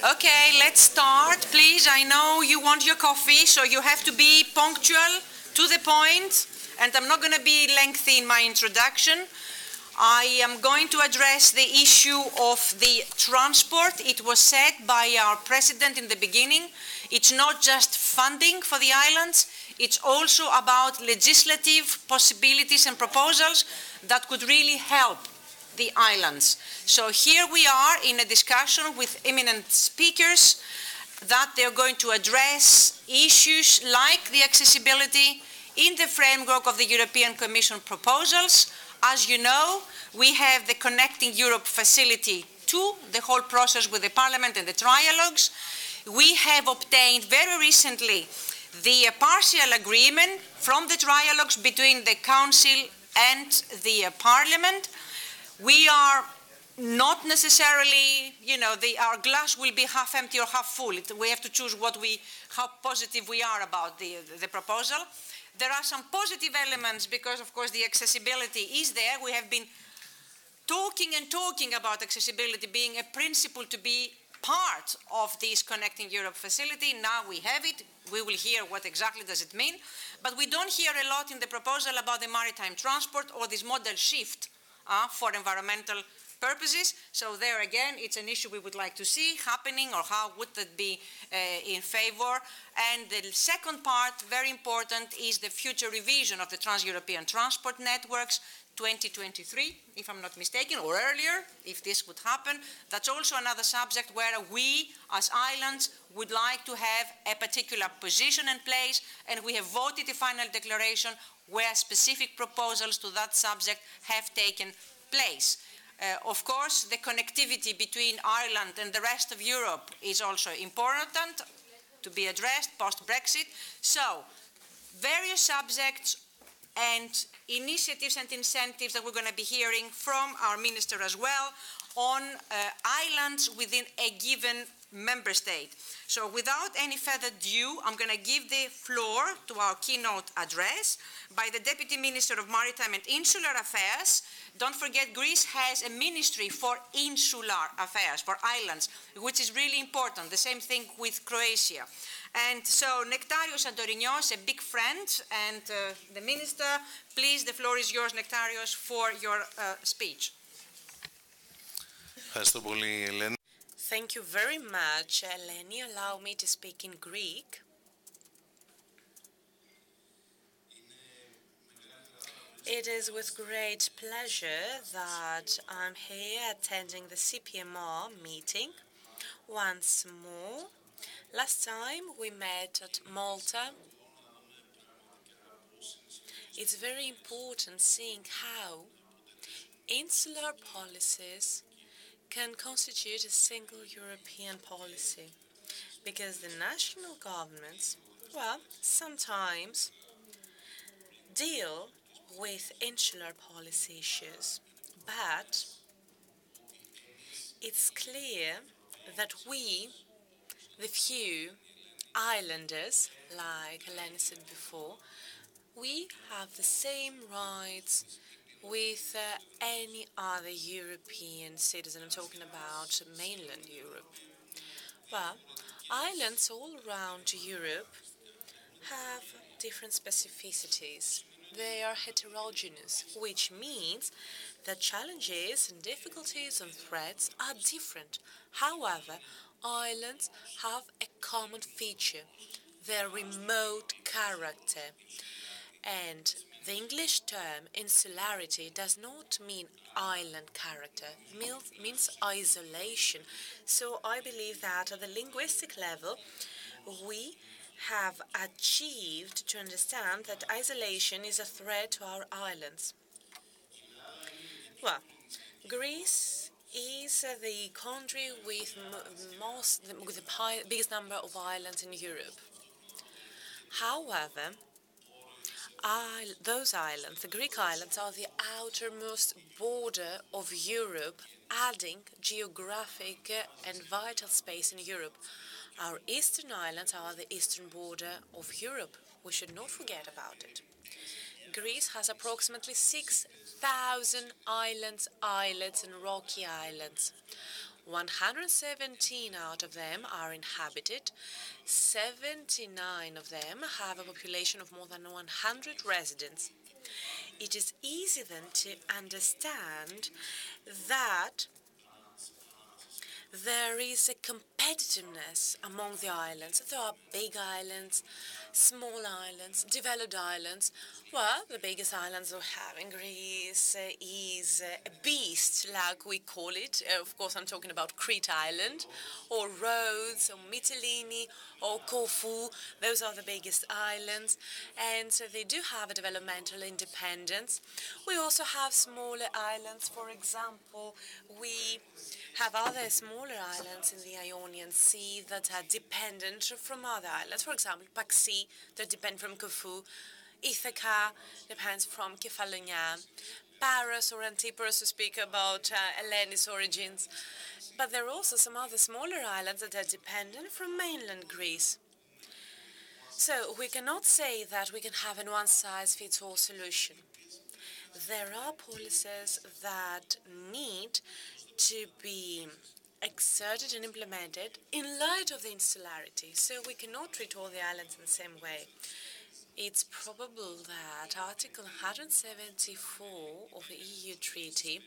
Okay, let's start, please. I know you want your coffee, so you have to be punctual, to the point, and I'm not going to be lengthy in my introduction. I am going to address the issue of the transport. It was said by our president in the beginning. It's not just funding for the islands, it's also about legislative possibilities and proposals that could really help the islands. So here we are in a discussion with eminent speakers that they're going to address issues like the accessibility in the framework of the European Commission proposals. As you know, we have the Connecting Europe facility to the whole process with the Parliament and the trialogues. We have obtained very recently the partial agreement from the trialogues between the Council and the Parliament. We are not necessarily, our glass will be half empty or half full. We have to choose how positive we are about the proposal. There are some positive elements because, of course, the accessibility is there. We have been talking and talking about accessibility being a principle to be part of this Connecting Europe facility. Now we have it. We will hear what exactly does it mean. But we don't hear a lot in the proposal about the maritime transport or this model shift for environmental purposes. So there again, it's an issue we would like to see happening, or how would that be in favor. And the second part, very important, is the future revision of the trans-European transport networks, 2023, if I'm not mistaken, or earlier, if this would happen. That's also another subject where we, as islands, would like to have a particular position in place, and we have voted a final declaration where specific proposals to that subject have taken place. Of course, the connectivity between Ireland and the rest of Europe is also important to be addressed post-Brexit. So, various subjects and initiatives and incentives that we're going to be hearing from our minister as well on islands within a given member state. So without any further ado, I'm going to give the floor to our keynote address by the Deputy Minister of Maritime and Insular Affairs. Don't forget, Greece has a ministry for insular affairs, for islands, which is really important. The same thing with Croatia. And so, Nektarios Santorinios, a big friend, and the Minister, please, the floor is yours, Nektarios, for your speech. Thank you very much, Eleni. Allow me to speak in Greek. It is with great pleasure that I'm here attending the CPMR meeting once more. Last time we met at Malta. It's very important seeing how insular policies can constitute a single European policy, because the national governments, well, sometimes deal with insular policy issues, but it's clear that we, the few islanders, like Eleni said before, we have the same rights with any other European citizen. I'm talking about mainland Europe. Well, islands all around Europe have different specificities. They are heterogeneous, which means that challenges and difficulties and threats are different. However, islands have a common feature, their remote character. And the English term insularity does not mean island character, it means isolation. So I believe that at the linguistic level, we have achieved to understand that isolation is a threat to our islands. Well, Greece is the country with the biggest number of islands in Europe. However, those islands, the Greek islands, are the outermost border of Europe, adding geographic and vital space in Europe. Our eastern islands are the eastern border of Europe. We should not forget about it. Greece has approximately 6,000 islands, islets and rocky islands. 117 out of them are inhabited. 79 of them have a population of more than 100 residents. It is easy then to understand that there is a competitiveness among the islands. There are big islands, small islands, developed islands. Well, the biggest islands we have in Greece is a beast, like we call it. Of course, I'm talking about Crete Island, or Rhodes, or Mytilene, or Corfu. Those are the biggest islands, and so they do have a developmental independence. We also have smaller islands. For example, we have other smaller islands in the Ionian Sea that are dependent from other islands. For example, Paxi, that depend from Corfu. Ithaca depends from Kefalonia. Paros or Antiparos to speak about Eleni's origins. But there are also some other smaller islands that are dependent from mainland Greece. So we cannot say that we can have a one-size-fits-all solution. There are policies that need to be exerted and implemented in light of the insularity. So we cannot treat all the islands in the same way. It's probable that Article 174 of the EU Treaty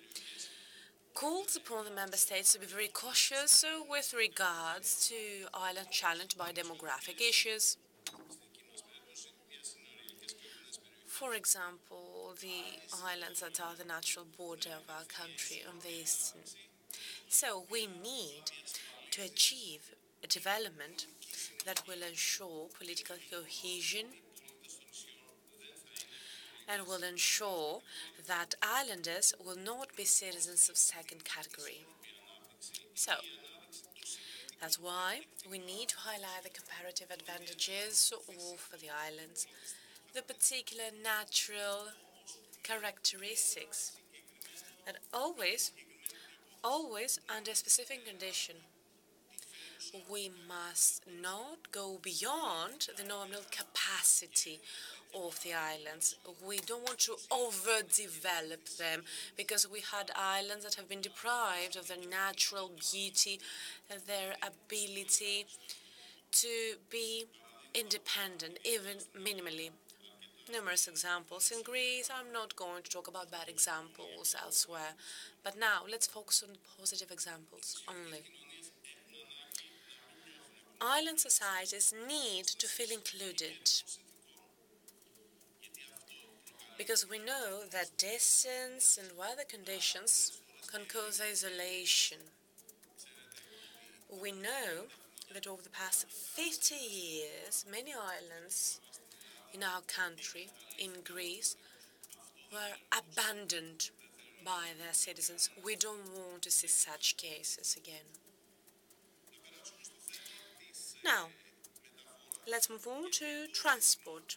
calls upon the member states to be very cautious with regards to islands challenged by demographic issues. For example, the islands that are the natural border of our country on the eastern. So we need to achieve a development that will ensure political cohesion and will ensure that islanders will not be citizens of second category. So, that's why we need to highlight the comparative advantages of the islands, the particular natural characteristics, and always under a specific condition. We must not go beyond the nominal capacity of the islands. We don't want to overdevelop them because we had islands that have been deprived of their natural beauty, their ability to be independent, even minimally. Numerous examples in Greece. I'm not going to talk about bad examples elsewhere, but now let's focus on positive examples only. Island societies need to feel included because we know that distance and weather conditions can cause isolation. We know that over the past 50 years, many islands in our country, in Greece, were abandoned by their citizens. We don't want to see such cases again. Now, let's move on to transport.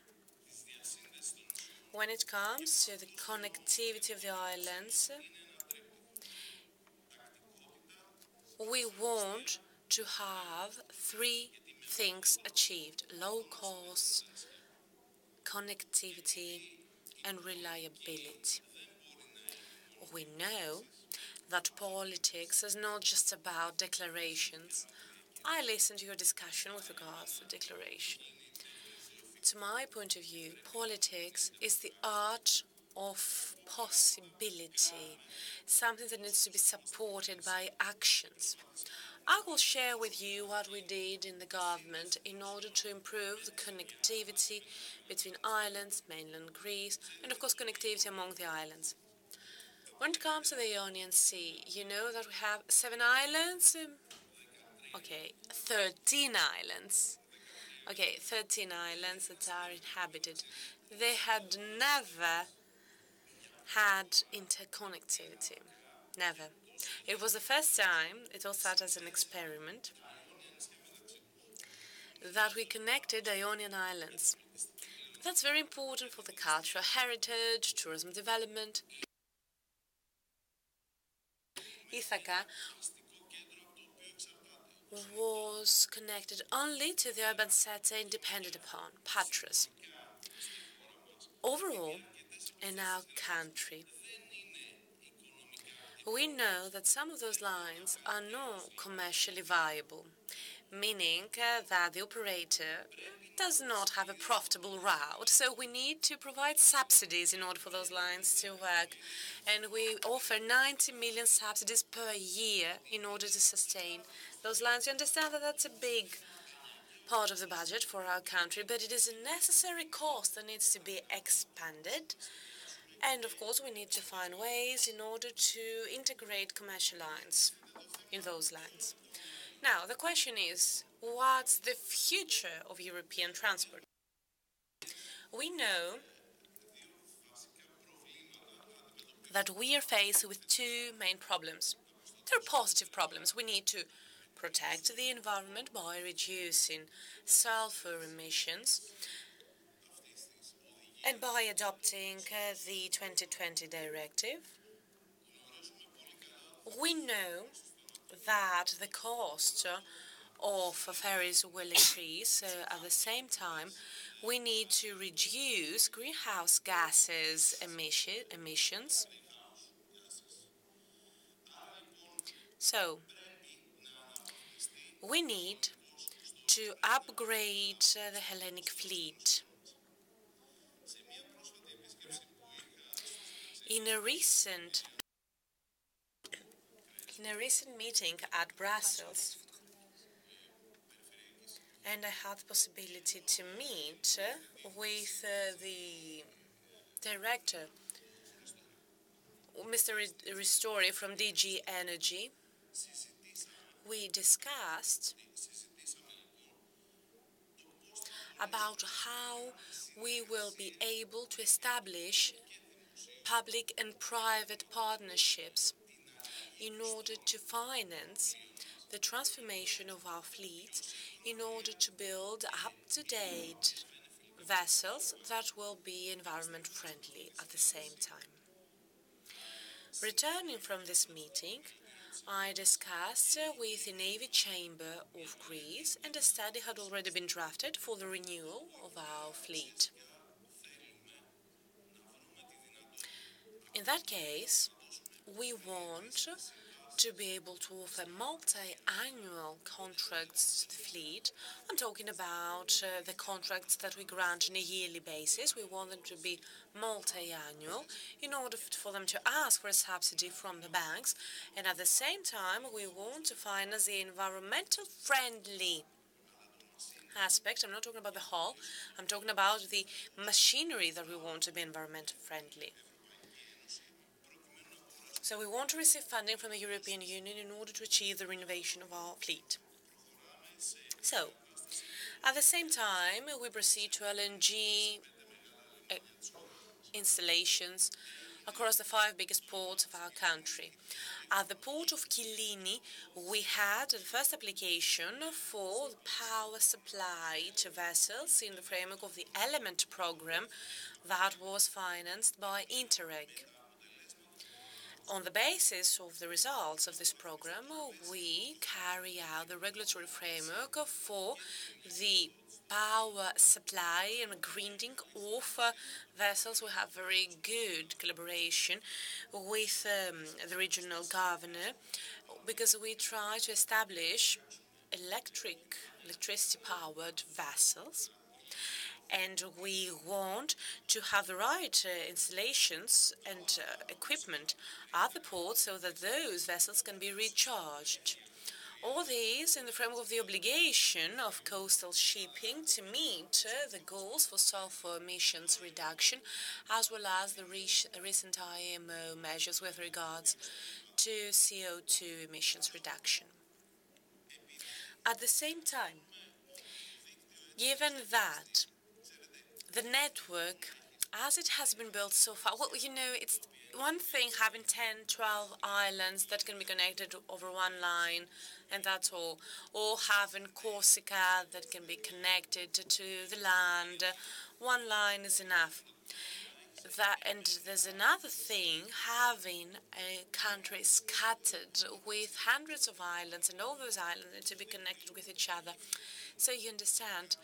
When it comes to the connectivity of the islands, we want to have three things achieved: low cost, connectivity, and reliability. We know that politics is not just about declarations. I listened to your discussion with regards to declaration. To my point of view, politics is the art of possibility, something that needs to be supported by actions. I will share with you what we did in the government in order to improve the connectivity between islands, mainland Greece, and of course connectivity among the islands. When it comes to the Ionian Sea, you know that we have 7 islands. 13 islands. 13 islands that are inhabited. They had never had interconnectivity. Never. It was the first time, it all started as an experiment, that we connected Ionian Islands. That's very important for the cultural heritage, tourism development. Ithaca was connected only to the urban center and depended upon Patras. Overall, in our country, we know that some of those lines are not commercially viable, meaning that the operator does not have a profitable route. So we need to provide subsidies in order for those lines to work. And we offer 90 million subsidies per year in order to sustain those lines. You understand that that's a big part of the budget for our country, but it is a necessary cost that needs to be expanded. And of course, we need to find ways in order to integrate commercial lines in those lines. Now, the question is, what's the future of European transport? We know that we are faced with two main problems. They're positive problems. We need to protect the environment by reducing sulfur emissions and by adopting the 2020 directive. We know that the cost of ferries will increase. At the same time, we need to reduce greenhouse gases emissions. So, we need to upgrade the Hellenic fleet. In a recent meeting at Brussels, and I had the possibility to meet with the director, Mr. Ristori from DG Energy. We discussed about how we will be able to establish public and private partnerships in order to finance the transformation of our fleet, in order to build up-to-date vessels that will be environment friendly at the same time. Returning from this meeting, I discussed with the Navy Chamber of Greece, and a study had already been drafted for the renewal of our fleet. In that case, we want to be able to offer multi-annual contracts to the fleet. I'm talking about the contracts that we grant on a yearly basis. We want them to be multi-annual in order for them to ask for a subsidy from the banks. And at the same time, we want to finance the environmental friendly aspect. I'm not talking about the hull. I'm talking about the machinery that we want to be environmental friendly. So we want to receive funding from the European Union in order to achieve the renovation of our fleet. So, at the same time, we proceed to LNG installations across the 5 biggest ports of our country. At the port of Kyllini, we had the first application for the power supply to vessels in the framework of the Element program that was financed by Interreg. On the basis of the results of this program, we carry out the regulatory framework for the power supply and greening of vessels. We have very good collaboration with the regional governor, because we try to establish electricity-powered vessels. And we want to have the right installations and equipment at the port so that those vessels can be recharged. All these in the framework of the obligation of coastal shipping to meet the goals for sulfur emissions reduction, as well as the recent IMO measures with regards to CO2 emissions reduction. At the same time, given that the network, as it has been built so far, well, you know, it's one thing having 10, 12 islands that can be connected over one line, and that's all. Or having Corsica that can be connected to the land. One line is enough. And there's another thing, having a country scattered with hundreds of islands, and all those islands need to be connected with each other. So you understand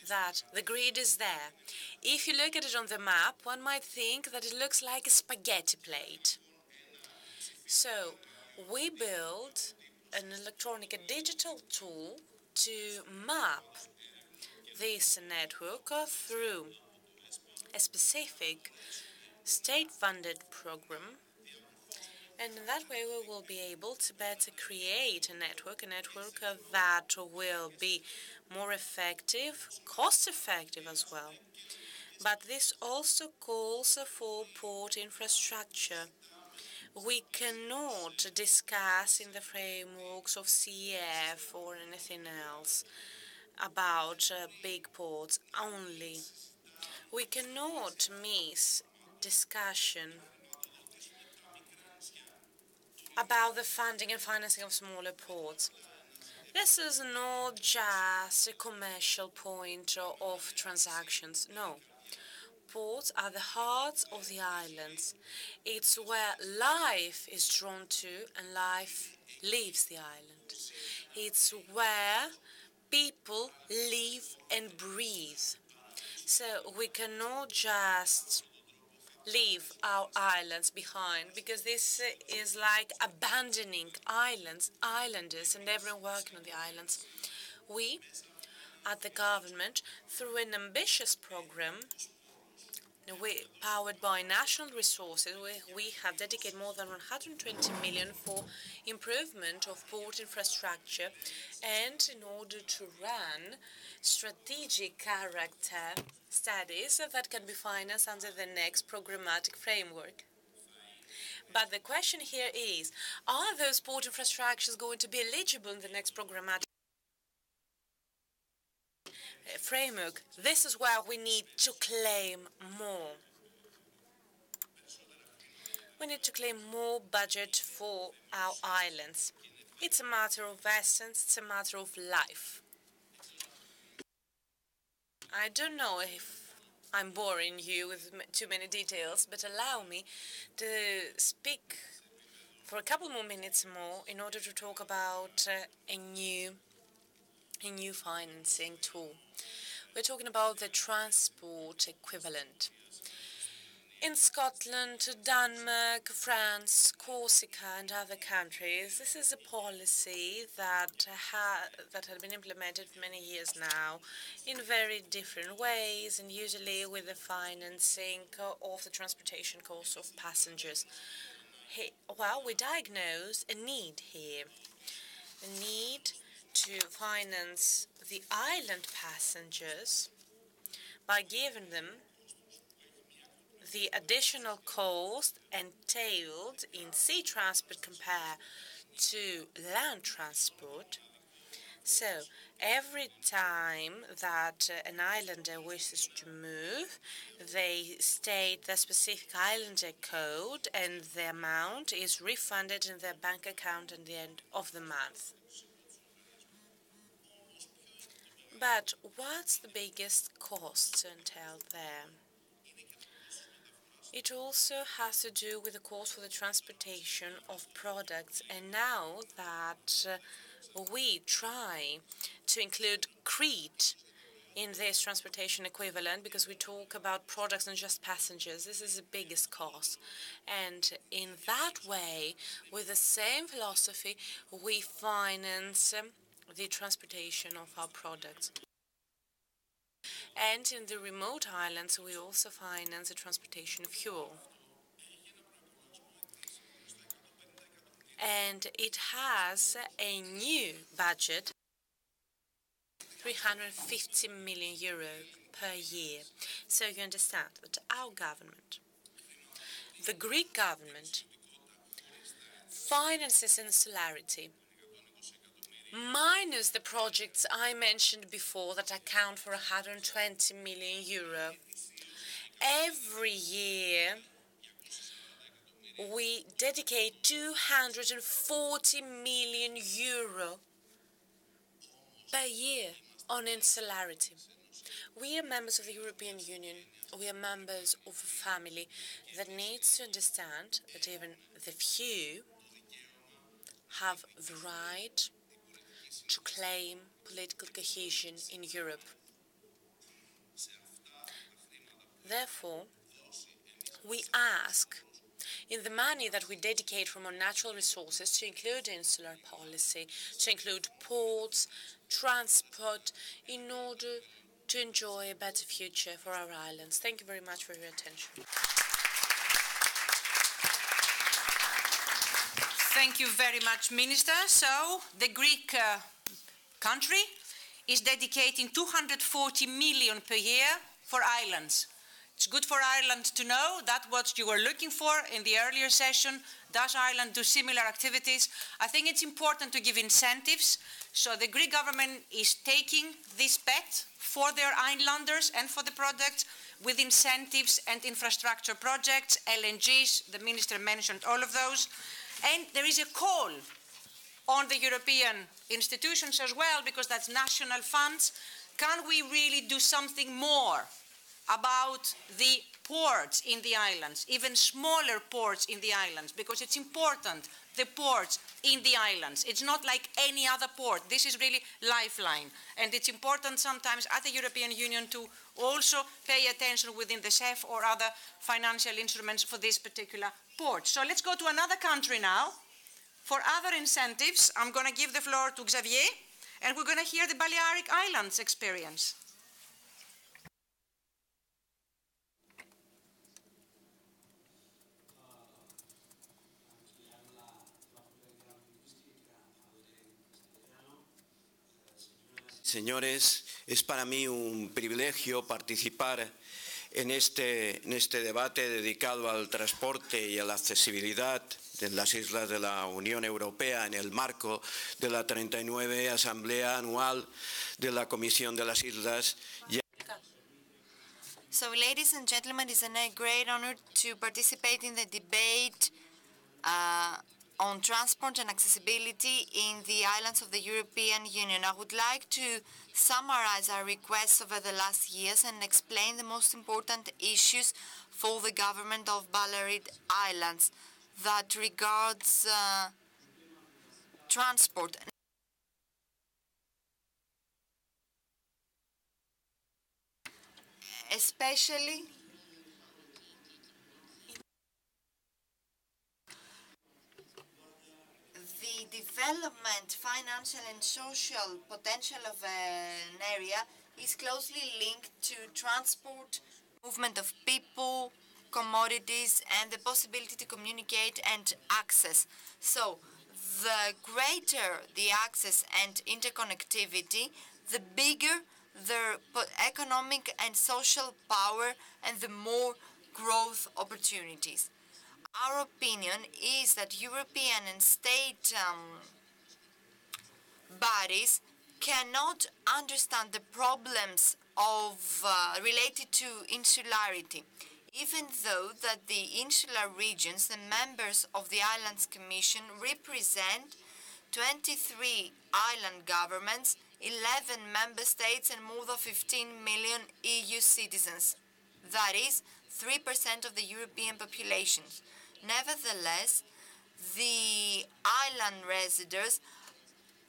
that the grid is there. If you look at it on the map, one might think that it looks like a spaghetti plate. So we built an electronic, a digital tool to map this network through a specific state-funded program, and in that way we will be able to better create a network that will be more effective, cost-effective as well. But this also calls for port infrastructure. We cannot discuss in the frameworks of CEF or anything else about big ports only. We cannot miss discussion about the funding and financing of smaller ports. This is not just a commercial point of transactions, no. Ports are the hearts of the islands. It's where life is drawn to and life leaves the island. It's where people live and breathe. So we cannot just leave our islands behind, because this is like abandoning islanders and everyone working on the islands. We, at the government, through an ambitious program, powered by national resources, we have dedicated more than 120 million for improvement of port infrastructure and in order to run strategic character studies that can be financed under the next programmatic framework. But the question here is, are those port infrastructures going to be eligible in the next programmatic framework? This is where we need to claim more. We need to claim more budget for our islands. It's a matter of essence, it's a matter of life. I don't know if I'm boring you with too many details, but allow me to speak for a couple more minutes more in order to talk about a new financing tool. We're talking about the transport equivalent. In Scotland, Denmark, France, Corsica and other countries, this is a policy that had been implemented for many years now in very different ways, and usually with the financing of the transportation costs of passengers. Well, we diagnose a need here, a need to finance the island passengers by giving them the additional cost entailed in sea transport compared to land transport. So every time that an islander wishes to move, they state the specific islander code and the amount is refunded in their bank account at the end of the month. But what's the biggest cost entailed there? It also has to do with the cost for the transportation of products. And now that we try to include Crete in this transportation equivalent, because we talk about products and just passengers, this is the biggest cost. And in that way, with the same philosophy, we finance the transportation of our products. And in the remote islands, we also finance the transportation of fuel. And it has a new budget, 350 million euro per year. So you understand that our government, the Greek government, finances insularity, minus the projects I mentioned before that account for 120 million euro. Every year, we dedicate 240 million euro per year on insularity. We are members of the European Union. We are members of a family that needs to understand that even the few have the right to claim political cohesion in Europe. Therefore, we ask in the money that we dedicate from our natural resources to include insular policy, to include ports, transport, in order to enjoy a better future for our islands. Thank you very much for your attention. Thank you very much, Minister. So, the Greek country is dedicating 240 million per year for islands. It's good for Ireland to know that what you were looking for in the earlier session. Does Ireland do similar activities? I think it's important to give incentives. So the Greek government is taking this bet for their islanders and for the projects with incentives and infrastructure projects, LNGs, the minister mentioned all of those. And there is a call on the European institutions as well, because that's national funds. Can we really do something more about the ports in the islands, even smaller ports in the islands, because it's important, the ports in the islands. It's not like any other port. This is really lifeline. And it's important sometimes at the European Union to also pay attention within the CEF or other financial instruments for this particular port. So let's go to another country now. For other incentives, I'm going to give the floor to Xavier, and we're going to hear the Balearic Islands experience. Señores, es para mí un privilegio participar en este debate dedicado al transporte y a la accesibilidad de las islas de la Unión Europea en el marco de la 39 Asamblea Anual de la Comisión de las Islas. So, ladies and gentlemen, it's a great honor to participate in the debate on transport and accessibility in the islands of the European Union. I would like to summarize our requests over the last years and explain the most important issues for the government of Balearic Islands that regards transport. Especially the development, financial and social potential of an area is closely linked to transport, movement of people, commodities, and the possibility to communicate and access. So, the greater the access and interconnectivity, the bigger the economic and social power and the more growth opportunities. Our opinion is that European and state bodies cannot understand the problems of related to insularity, even though that the insular regions, the members of the Islands Commission, represent 23 island governments, 11 member states, and more than 15 million EU citizens. That is 3% of the European population. Nevertheless, the island residents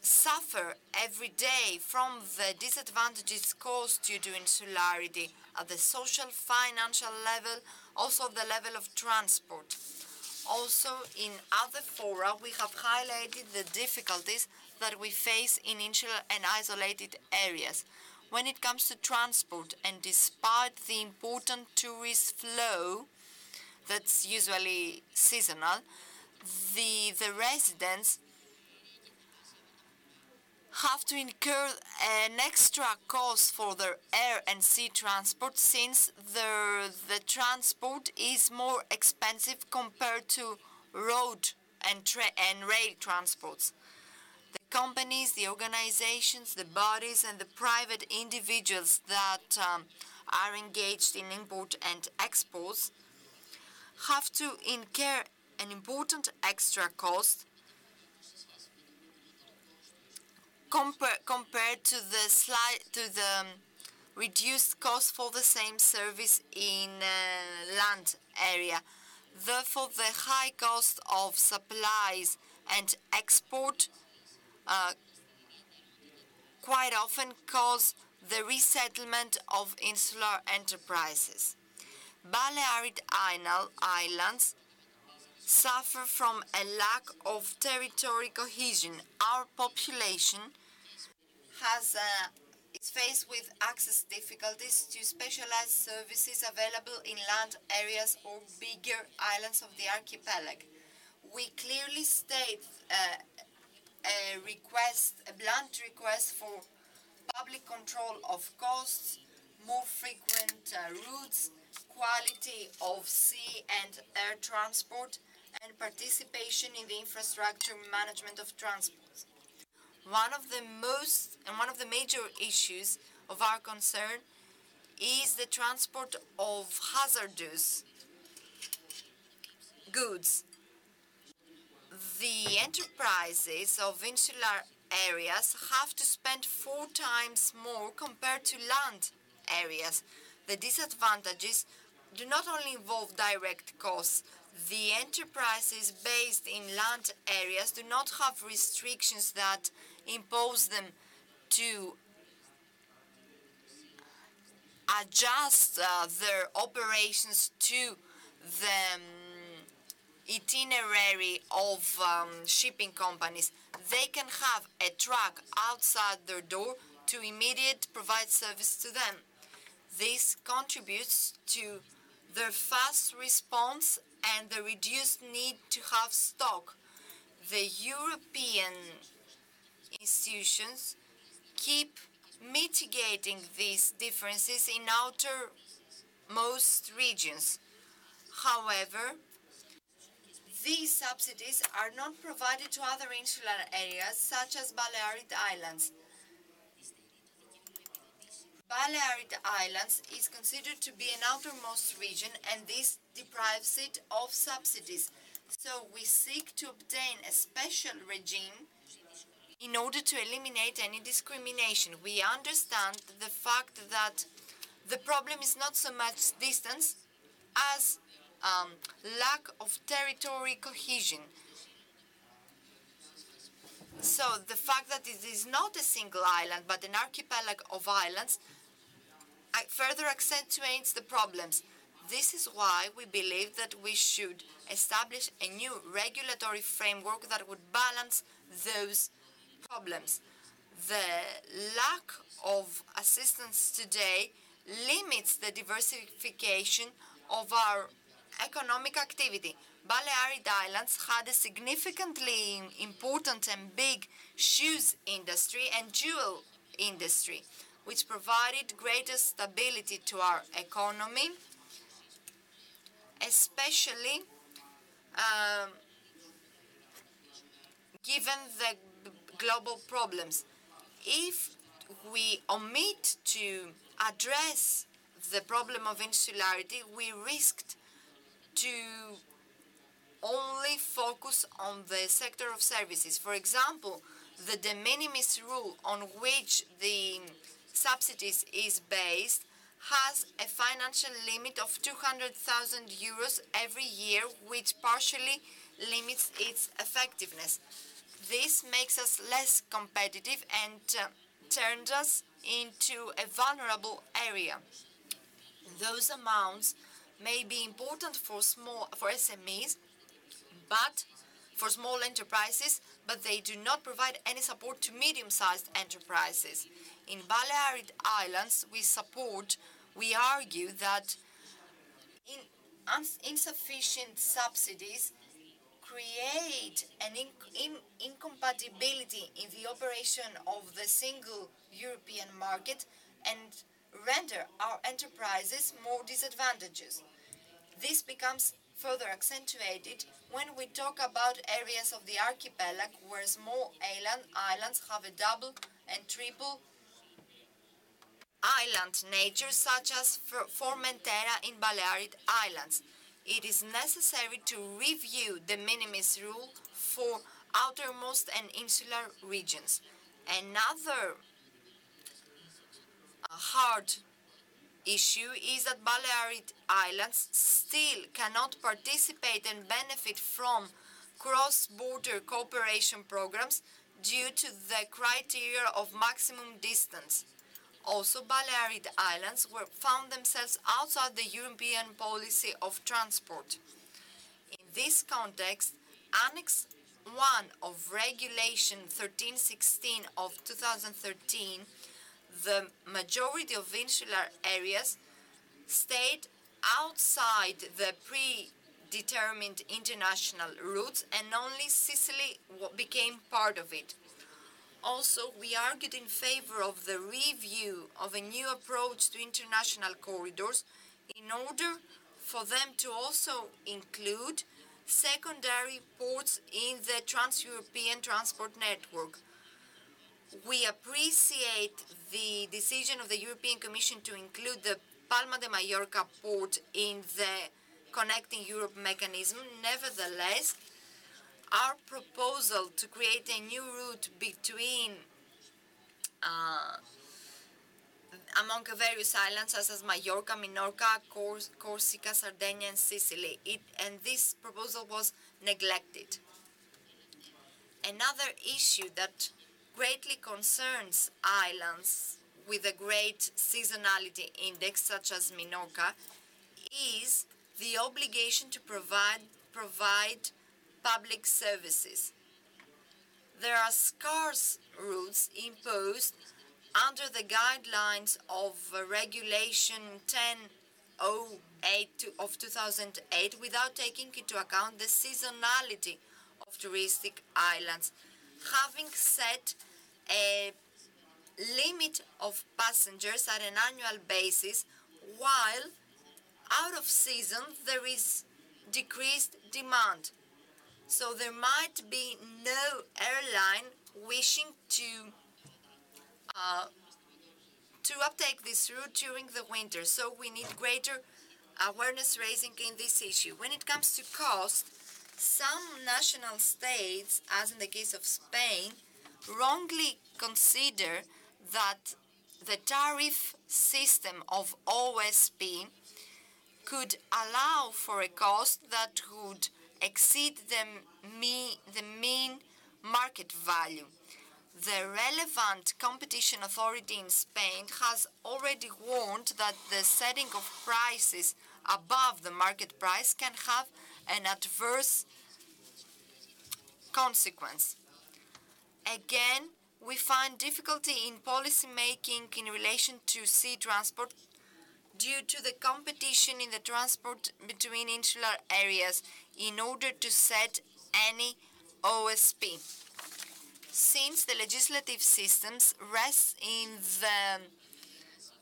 suffer every day from the disadvantages caused due to insularity at the social, financial level, also the level of transport. Also, in other fora, we have highlighted the difficulties that we face in insular and isolated areas. When it comes to transport, and despite the important tourist flow that's usually seasonal, the residents have to incur an extra cost for their air and sea transport, since the transport is more expensive compared to road and rail transports. The companies, the organizations, the bodies, and the private individuals that are engaged in import and exports have to incur an important extra cost compared to the reduced cost for the same service in land area. Therefore, the high cost of supplies and export quite often cause the resettlement of insular enterprises. Balearic Islands suffer from a lack of territory cohesion. Our population is faced with access difficulties to specialized services available in land areas or bigger islands of the archipelago. We clearly state a blunt request for public control of costs, more frequent routes, quality of sea and air transport, and participation in the infrastructure management of transport. One of the major issues of our concern is the transport of hazardous goods. The enterprises of insular areas have to spend 4 times more compared to land areas. The disadvantages do not only involve direct costs. The enterprises based in land areas do not have restrictions that impose them to adjust their operations to the itinerary of shipping companies. They can have a truck outside their door to immediately provide service to them. This contributes to their fast response and the reduced need to have stock. The European institutions keep mitigating these differences in outermost regions. However, these subsidies are not provided to other insular areas such as Balearic Islands. Balearic Islands is considered to be an outermost region, and this deprives it of subsidies. So we seek to obtain a special regime in order to eliminate any discrimination. We understand the fact that the problem is not so much distance as lack of territory cohesion. So the fact that it is not a single island but an archipelago of islands further accentuates the problems. This is why we believe that we should establish a new regulatory framework that would balance those problems. The lack of assistance today limits the diversification of our economic activity. Balearic Islands had a significantly important and big shoes industry and jewel industry, which provided greater stability to our economy, especially given the global problems. If we omit to address the problem of insularity, we risked to only focus on the sector of services. For example, the de minimis rule on which the subsidies is based has a financial limit of 200,000 euros every year, which partially limits its effectiveness. This makes us less competitive and turns us into a vulnerable area. Those amounts may be important for SMEs, but for small enterprises, but they do not provide any support to medium-sized enterprises. In Balearic Islands, we argue that insufficient subsidies create an incompatibility in the operation of the single European market and render our enterprises more disadvantageous. This becomes further accentuated when we talk about areas of the archipelago where small islands have a double and triple island nature, such as Formentera in Balearic Islands. It is necessary to review the minimis rule for outermost and insular regions. Another hard issue is that Balearic Islands still cannot participate and benefit from cross-border cooperation programs due to the criteria of maximum distance. Also, Balearic Islands found themselves outside the European policy of transport. In this context, Annex 1 of Regulation 1316 of 2013, the majority of insular areas stayed outside the predetermined international routes, and only Sicily became part of it. Also, we argued in favor of the review of a new approach to international corridors in order for them to also include secondary ports in the trans-European transport network. We appreciate the decision of the European Commission to include the Palma de Mallorca port in the Connecting Europe mechanism. Nevertheless, our proposal to create a new route between among various islands such as Mallorca, Minorca, Corsica, Sardinia and Sicily, and this proposal was neglected. Another issue that greatly concerns islands with a great seasonality index such as Minorca is the obligation to provide public services. There are scarce routes imposed under the guidelines of Regulation 1008 of 2008 without taking into account the seasonality of touristic islands, having set a limit of passengers at an annual basis, while out of season there is decreased demand. So there might be no airline wishing to uptake this route during the winter. So we need greater awareness raising in this issue. When it comes to cost, some national states, as in the case of Spain, wrongly consider that the tariff system of OSP could allow for a cost that would exceed the mean market value. The relevant competition authority in Spain has already warned that the setting of prices above the market price can have an adverse consequence. Again, we find difficulty in policy making in relation to sea transport due to the competition in the transport between insular areas in order to set any OSP. Since the legislative systems rests in the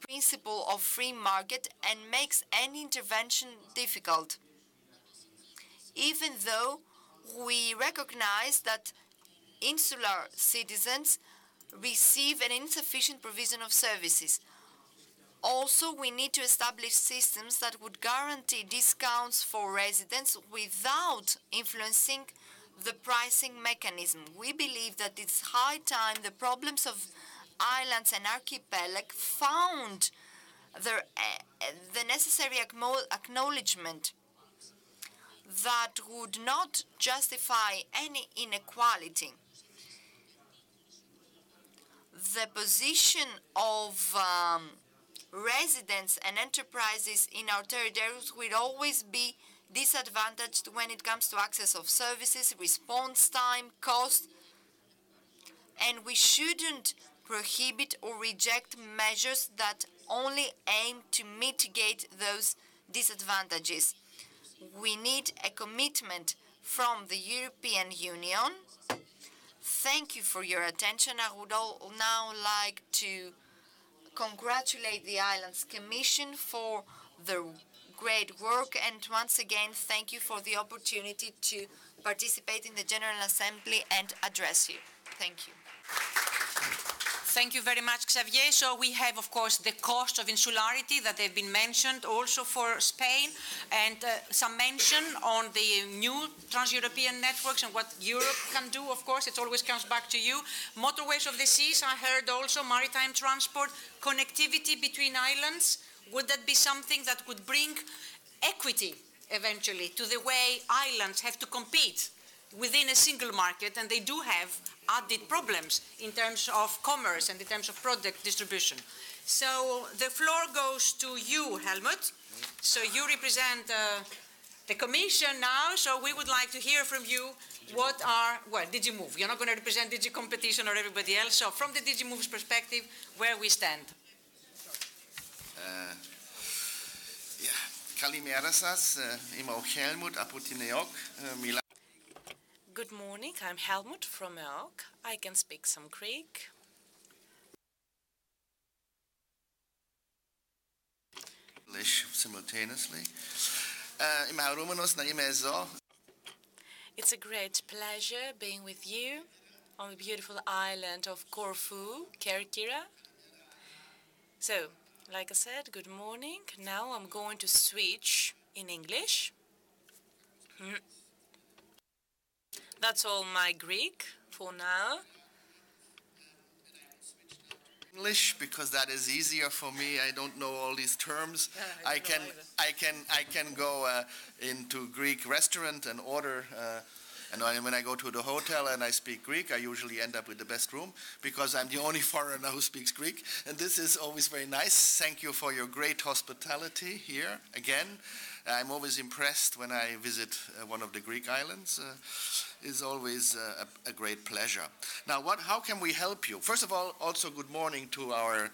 principle of free market and makes any intervention difficult, even though we recognize that insular citizens receive an insufficient provision of services. Also, we need to establish systems that would guarantee discounts for residents without influencing the pricing mechanism. We believe that it's high time the problems of islands and archipelago found the necessary acknowledgement that would not justify any inequality. The position of residents and enterprises in our territories will always be disadvantaged when it comes to access of services, response time, cost, and we shouldn't prohibit or reject measures that only aim to mitigate those disadvantages. We need a commitment from the European Union. Thank you for your attention. I would now like to congratulate the Islands Commission for the great work, and once again thank you for the opportunity to participate in the General Assembly and address you. Thank you. Thank you very much, Xavier. So we have, of course, the cost of insularity that have been mentioned also for Spain, and some mention on the new trans-European networks and what Europe can do. Of course, it always comes back to you. Motorways of the seas, I heard also, maritime transport, connectivity between islands. Would that be something that could bring equity eventually to the way islands have to compete within a single market, and they do have added problems in terms of commerce and in terms of product distribution. So the floor goes to you, Helmut. So you represent the Commission now, so we would like to hear from you what are, well, DigiMove. You're not going to represent Digi Competition or everybody else, so from the DigiMove's perspective, where we stand. Kalimera σας, είμαι ο Helmut από την ΕΟΚ. Good morning, I'm Helmut from EOK. I can speak some Greek. English simultaneously. Είμαι χαρούμενος να είμαι εδώ. It's a great pleasure being with you on the beautiful island of Corfu, Kerkira. So, like I said, good morning. Now I'm going to switch in English. That's all my Greek for now. English, because that is easier for me. I don't know all these terms. I can go into Greek restaurant and order. And when I go to the hotel and I speak Greek, I usually end up with the best room because I'm the only foreigner who speaks Greek. And this is always very nice. Thank you for your great hospitality here again. I'm always impressed when I visit one of the Greek islands. It's always a great pleasure. Now, how can we help you? First of all, also good morning to our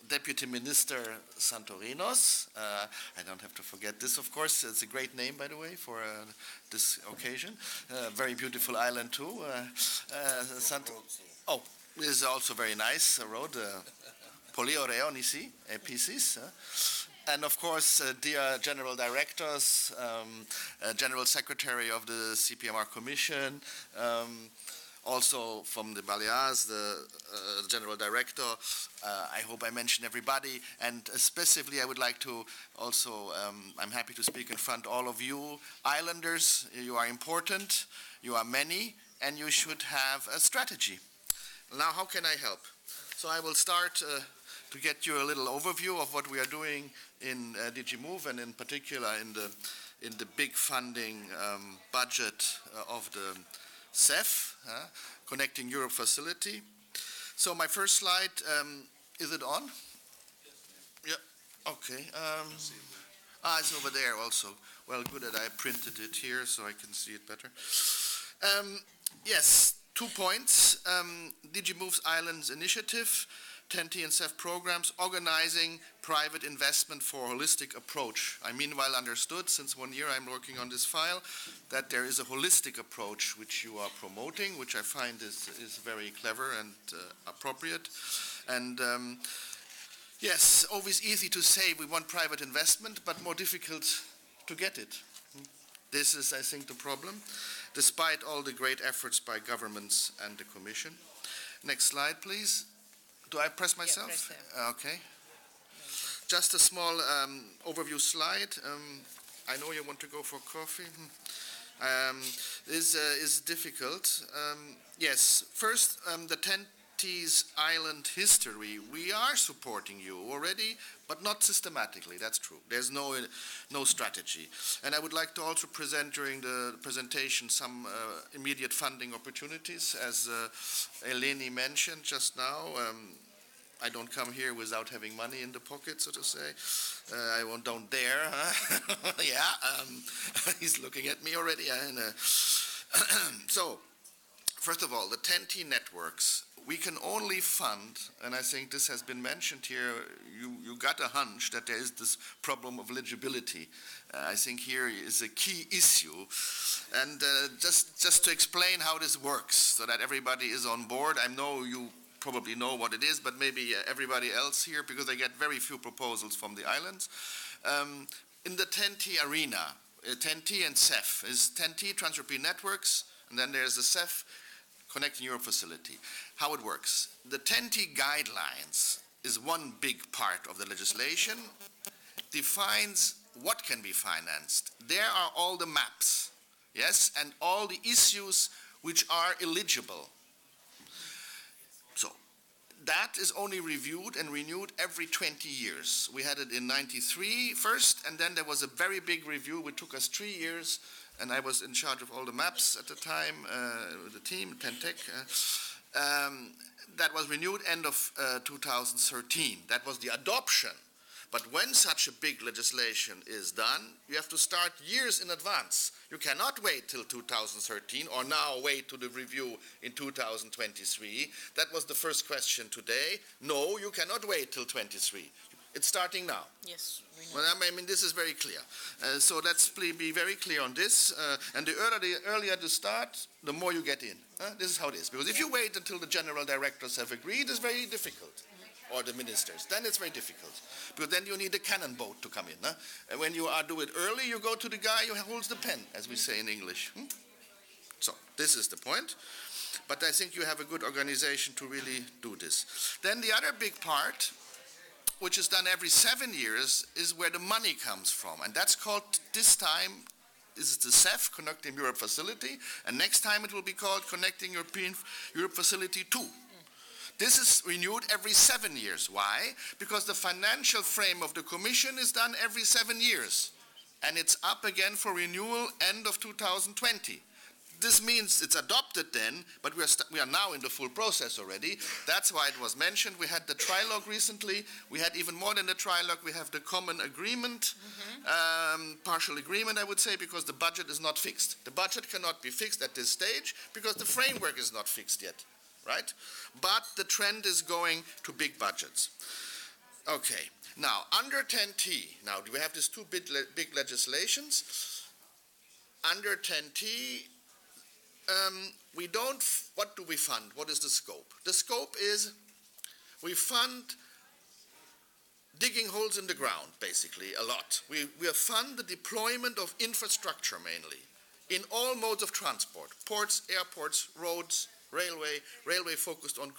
Deputy Minister SANTORINIOS. I don't have to forget this, of course. It's a great name, by the way, for this occasion. Very beautiful island, too. Oh, this is also very nice road. Πολύ ωραίο νησί, επίσης. And of course, dear General Directors, General Secretary of the CPMR Commission, also from the Balears, the General Director. I hope I mentioned everybody. And specifically, I would like to also, I'm happy to speak in front of all of you. Islanders, you are important, you are many, and you should have a strategy. Now, how can I help? So I will start to get you a little overview of what we are doing in DigiMove, and in particular in the big funding budget of the CEF, Connecting Europe Facility. So my first slide, is it on? Yeah, okay. It's over there also. Well, good that I printed it here so I can see it better. Yes, 2 points. DigiMove's Islands Initiative, TEN-T and CEF programs, organizing private investment for a holistic approach. I meanwhile understood, since 1 year I'm working on this file, that there is a holistic approach which you are promoting, which I find is very clever and appropriate. And yes, always easy to say we want private investment, but more difficult to get it. This is, I think, the problem, despite all the great efforts by governments and the Commission. Next slide, please. Do I press myself? Yeah, press there. Okay. Just a small overview slide. I know you want to go for coffee. This is difficult. Yes, first, the TEN-T's island history. We are supporting you already, but not systematically. That's true. There's no strategy. And I would like to also present during the presentation some immediate funding opportunities. As Eleni mentioned just now, I don't come here without having money in the pocket, so to say. I don't dare. Huh? Yeah, he's looking at me already. So, first of all, the TEN-T networks. We can only fund, and I think this has been mentioned here, you got a hunch that there is this problem of eligibility. I think here is a key issue. And just to explain how this works, so that everybody is on board, I know you probably know what it is, but maybe everybody else here, because I get very few proposals from the islands. In the TEN-T arena, TEN-T and CEF, is TEN-T, Trans-European Networks, and then there's the CEF, Connecting Europe Facility. How it works. The TEN-T guidelines is one big part of the legislation, defines what can be financed. There are all the maps, yes, and all the issues which are eligible. So that is only reviewed and renewed every 20 years. We had it in 93 first, and then there was a very big review which took us 3 years, and I was in charge of all the maps at the time, with the team, TEN-Tech. That was renewed end of 2013. That was the adoption. But when such a big legislation is done, you have to start years in advance. You cannot wait till 2013 or now wait to the review in 2023. That was the first question today. No, you cannot wait till 23. It's starting now. Yes, we know. Well, I mean, this is very clear. So let's be very clear on this. And the earlier the start, the more you get in. This is how it is. Because if you wait until the general directors have agreed, it's very difficult. Or the ministers. Then it's very difficult. Because then you need a cannon boat to come in. And when you do it early, you go to the guy who holds the pen, as we say in English. So this is the point. But I think you have a good organization to really do this. Then the other big part, which is done every 7 years, is where the money comes from. And that's called, this time, is the CEF, Connecting Europe Facility, and next time it will be called Connecting Europe Facility 2. This is renewed every 7 years. Why? Because the financial frame of the Commission is done every 7 years. And it's up again for renewal end of 2020. This means it's adopted then, but we are now in the full process already. That's why it was mentioned. We had the trilogue recently. We had even more than the trilogue. We have the common agreement, partial agreement, I would say, because the budget is not fixed. The budget cannot be fixed at this stage because the framework is not fixed yet, right? But the trend is going to big budgets. Okay, now under 10T, now we have these two big legislations. Under 10T, what do we fund? What is the scope? The scope is we fund digging holes in the ground, basically, a lot. We fund the deployment of infrastructure mainly in all modes of transport, ports, airports, roads, railway focused on,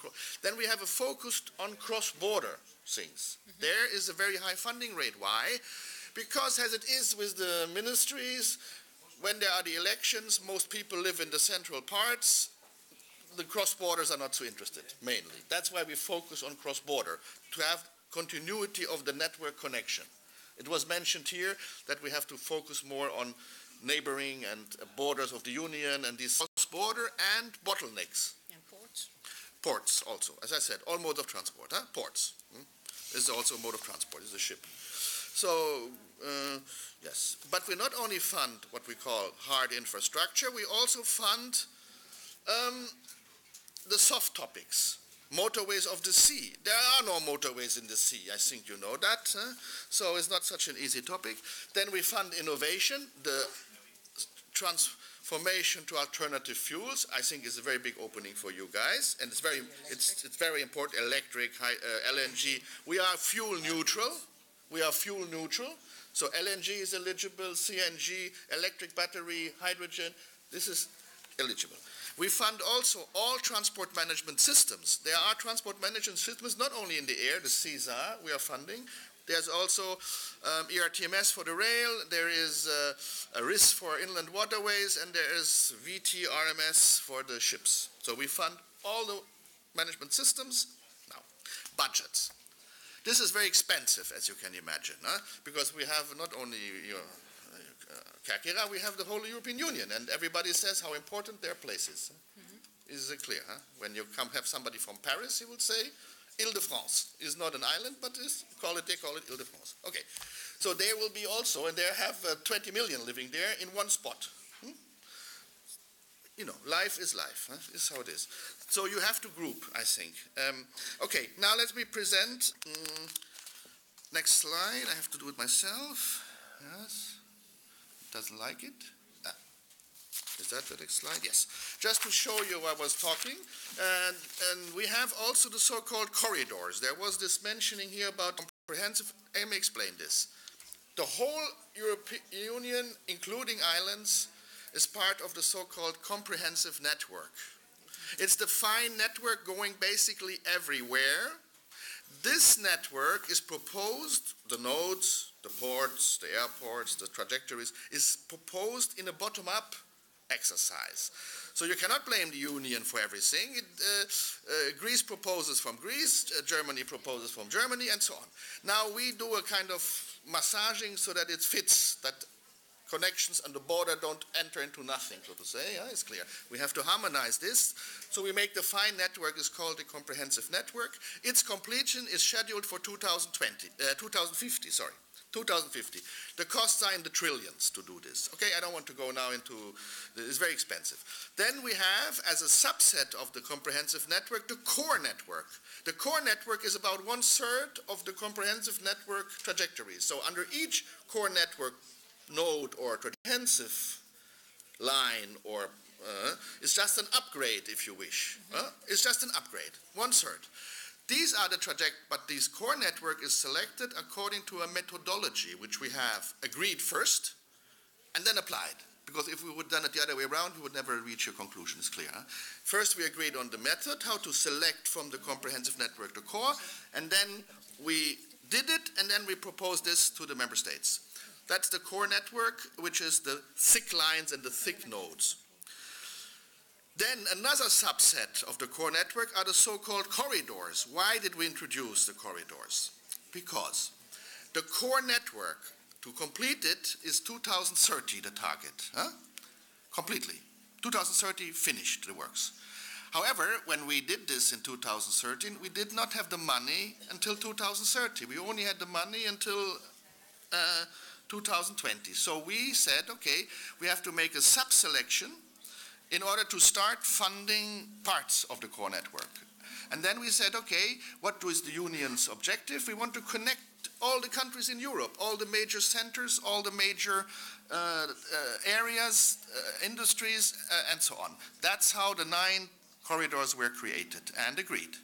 then we have a focused on cross-border things. There is a very high funding rate. Why? Because as it is with the ministries, when there are the elections, most people live in the central parts. The cross-borders are not so interested, mainly. That's why we focus on cross-border, to have continuity of the network connection. It was mentioned here that we have to focus more on neighboring and borders of the Union and these cross-border and bottlenecks. And ports? Ports also. As I said, all modes of transport. Ports. This is also a mode of transport. It's a ship. So, yes. But we not only fund what we call hard infrastructure, we also fund the soft topics. Motorways of the sea. There are no motorways in the sea. I think you know that. So it's not such an easy topic. Then we fund innovation. The transformation to alternative fuels, I think, is a very big opening for you guys. And it's very important. Electric, LNG. We are fuel neutral. We are fuel neutral. So LNG is eligible, CNG, electric battery, hydrogen. This is eligible. We fund also all transport management systems. There are transport management systems not only in the air, the CESAR we are funding. There's also ERTMS for the rail. There is a RIS for inland waterways, and there is VTRMS for the ships. So we fund all the management systems. Now, budgets. This is very expensive, as you can imagine, because we have not only Kakira, we have the whole European Union, and everybody says how important their place is. Is it clear? When you have somebody from Paris, he will say, Ile-de-France is not an island, but they call it Ile-de-France. Okay, so there will be also, and they have 20 million living there in one spot. You know, life is life. This is how it is. So you have to group, I think. Okay, now let me present. Next slide. I have to do it myself. Yes. Doesn't like it. Is that the next slide? Yes. Just to show you I was talking. And we have also the so-called corridors. There was this mentioning here about comprehensive. Let me explain this. The whole European Union, including islands, is part of the so-called comprehensive network. It's the fine network going basically everywhere. This network is proposed, the nodes, the ports, the airports, the trajectories, is proposed in a bottom-up exercise. So you cannot blame the Union for everything. Greece proposes from Greece, Germany proposes from Germany, and so on. Now we do a kind of massaging so that it fits that connections on the border don't enter into nothing, so to say. Yeah, it's clear. We have to harmonize this. So we make the fine network is called the comprehensive network. Its completion is scheduled for 2050, sorry. 2050. The costs are in the trillions to do this. Okay, I don't want to go now into, it's very expensive. Then we have, as a subset of the comprehensive network, the core network. The core network is about 1/3 of the comprehensive network trajectory. So under each core network node or comprehensive line or it's just an upgrade, if you wish. It's just an upgrade, 1/3. These are the but this core network is selected according to a methodology which we have agreed first and then applied. Because if we would have done it the other way around, we would never reach a conclusion, it's clear. Huh? First we agreed on the method, how to select from the comprehensive network the core, and then we did it, and then we proposed this to the member states. That's the core network, which is the thick lines and the thick nodes. Then another subset of the core network are the so-called corridors. Why did we introduce the corridors? Because the core network, to complete it, is 2030 the target. Completely. 2030 finished the works. However, when we did this in 2013, we did not have the money until 2030. We only had the money until 2020. So we said, okay, we have to make a sub-selection in order to start funding parts of the core network. And then we said, okay, what is the union's objective? We want to connect all the countries in Europe, all the major centers, all the major areas, industries, and so on. That's how the 9 corridors were created and agreed.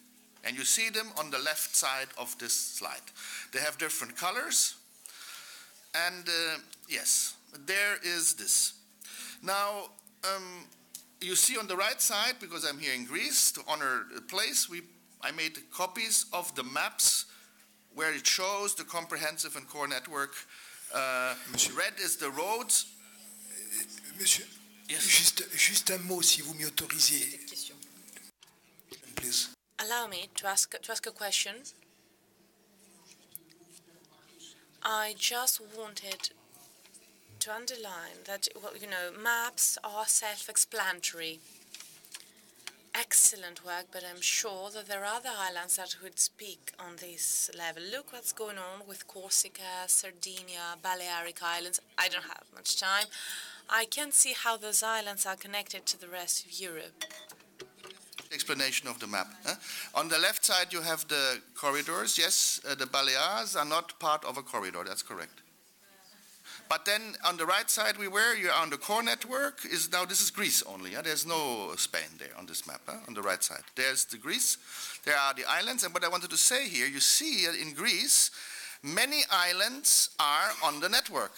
And you see them on the left side of this slide. They have different colors. And yes, there is this. Now, you see on the right side, because I'm here in Greece to honor the place, I made copies of the maps where it shows the comprehensive and core network. Red is the roads. Monsieur, yes. juste un mot, si vous m'y autorisez. Please. Allow me to ask a question. I just wanted to underline that, well, you know, maps are self-explanatory. Excellent work, but I'm sure that there are other islands that would speak on this level. Look what's going on with Corsica, Sardinia, Balearic Islands. I don't have much time. I can see how those islands are connected to the rest of Europe. Explanation of the map. On the left side you have the corridors. Yes, the Balears are not part of a corridor, that's correct. But then on the right side you're on the core network, this is Greece only. There's no Spain there on this map, on the right side. There's the Greece, there are the islands, and what I wanted to say here, you see in Greece, many islands are on the network.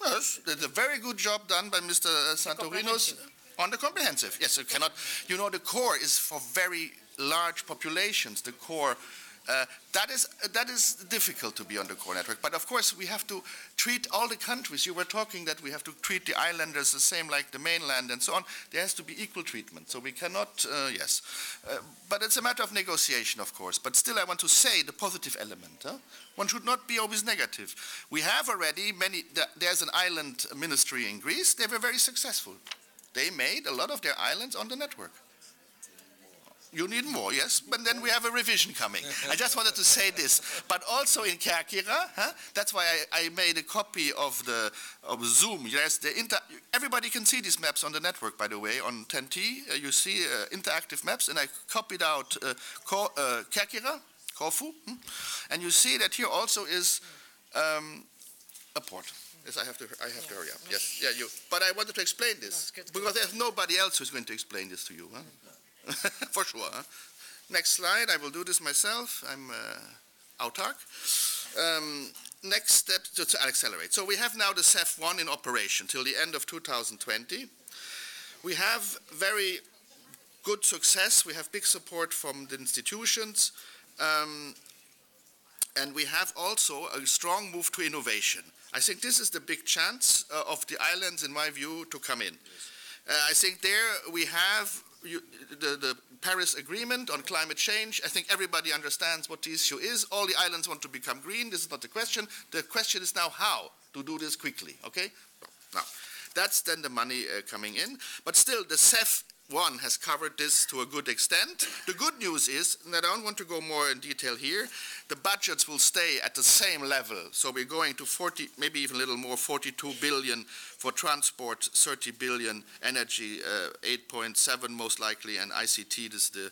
Yes, there's a very good job done by Mr. SANTORINIOS on the comprehensive. Yes, it cannot, you know, the core is for very large populations, the core. That is difficult to be on the core network. But of course, we have to treat all the countries. You were talking that we have to treat the islanders the same like the mainland and so on. There has to be equal treatment. So we cannot, yes. But it's a matter of negotiation, of course. But still, I want to say the positive element. One should not be always negative. We have already there's an island ministry in Greece. They were very successful. They made a lot of their islands on the network. You need more, yes, but then we have a revision coming. I just wanted to say this. But also in Kerkira, that's why I made a copy of Zoom. Yes, everybody can see these maps on the network, by the way, on 10T. You see interactive maps, and I copied out Kerkira, CORFU, and you see that here also is a port. Yes, I have to hurry up. Yes, yeah, you. But I wanted to explain this because there's nobody else who's going to explain this to you. For sure. Next slide. I will do this myself. I'm autark. Next step to accelerate. So we have now the CEF1 in operation till the end of 2020. We have very good success. We have big support from the institutions. And we have also a strong move to innovation. I think this is the big chance of the islands, in my view, to come in. I think there we have the Paris Agreement on climate change. I think everybody understands what the issue is. All the islands want to become green. This is not the question. The question is now how to do this quickly, okay? Now, that's then the money coming in, but still the CEF one has covered this to a good extent. The good news is, and I don't want to go more in detail here, the budgets will stay at the same level. So we're going to 40, maybe even a little more, 42 billion for transport, 30 billion energy, 8.7 most likely, and ICT, this is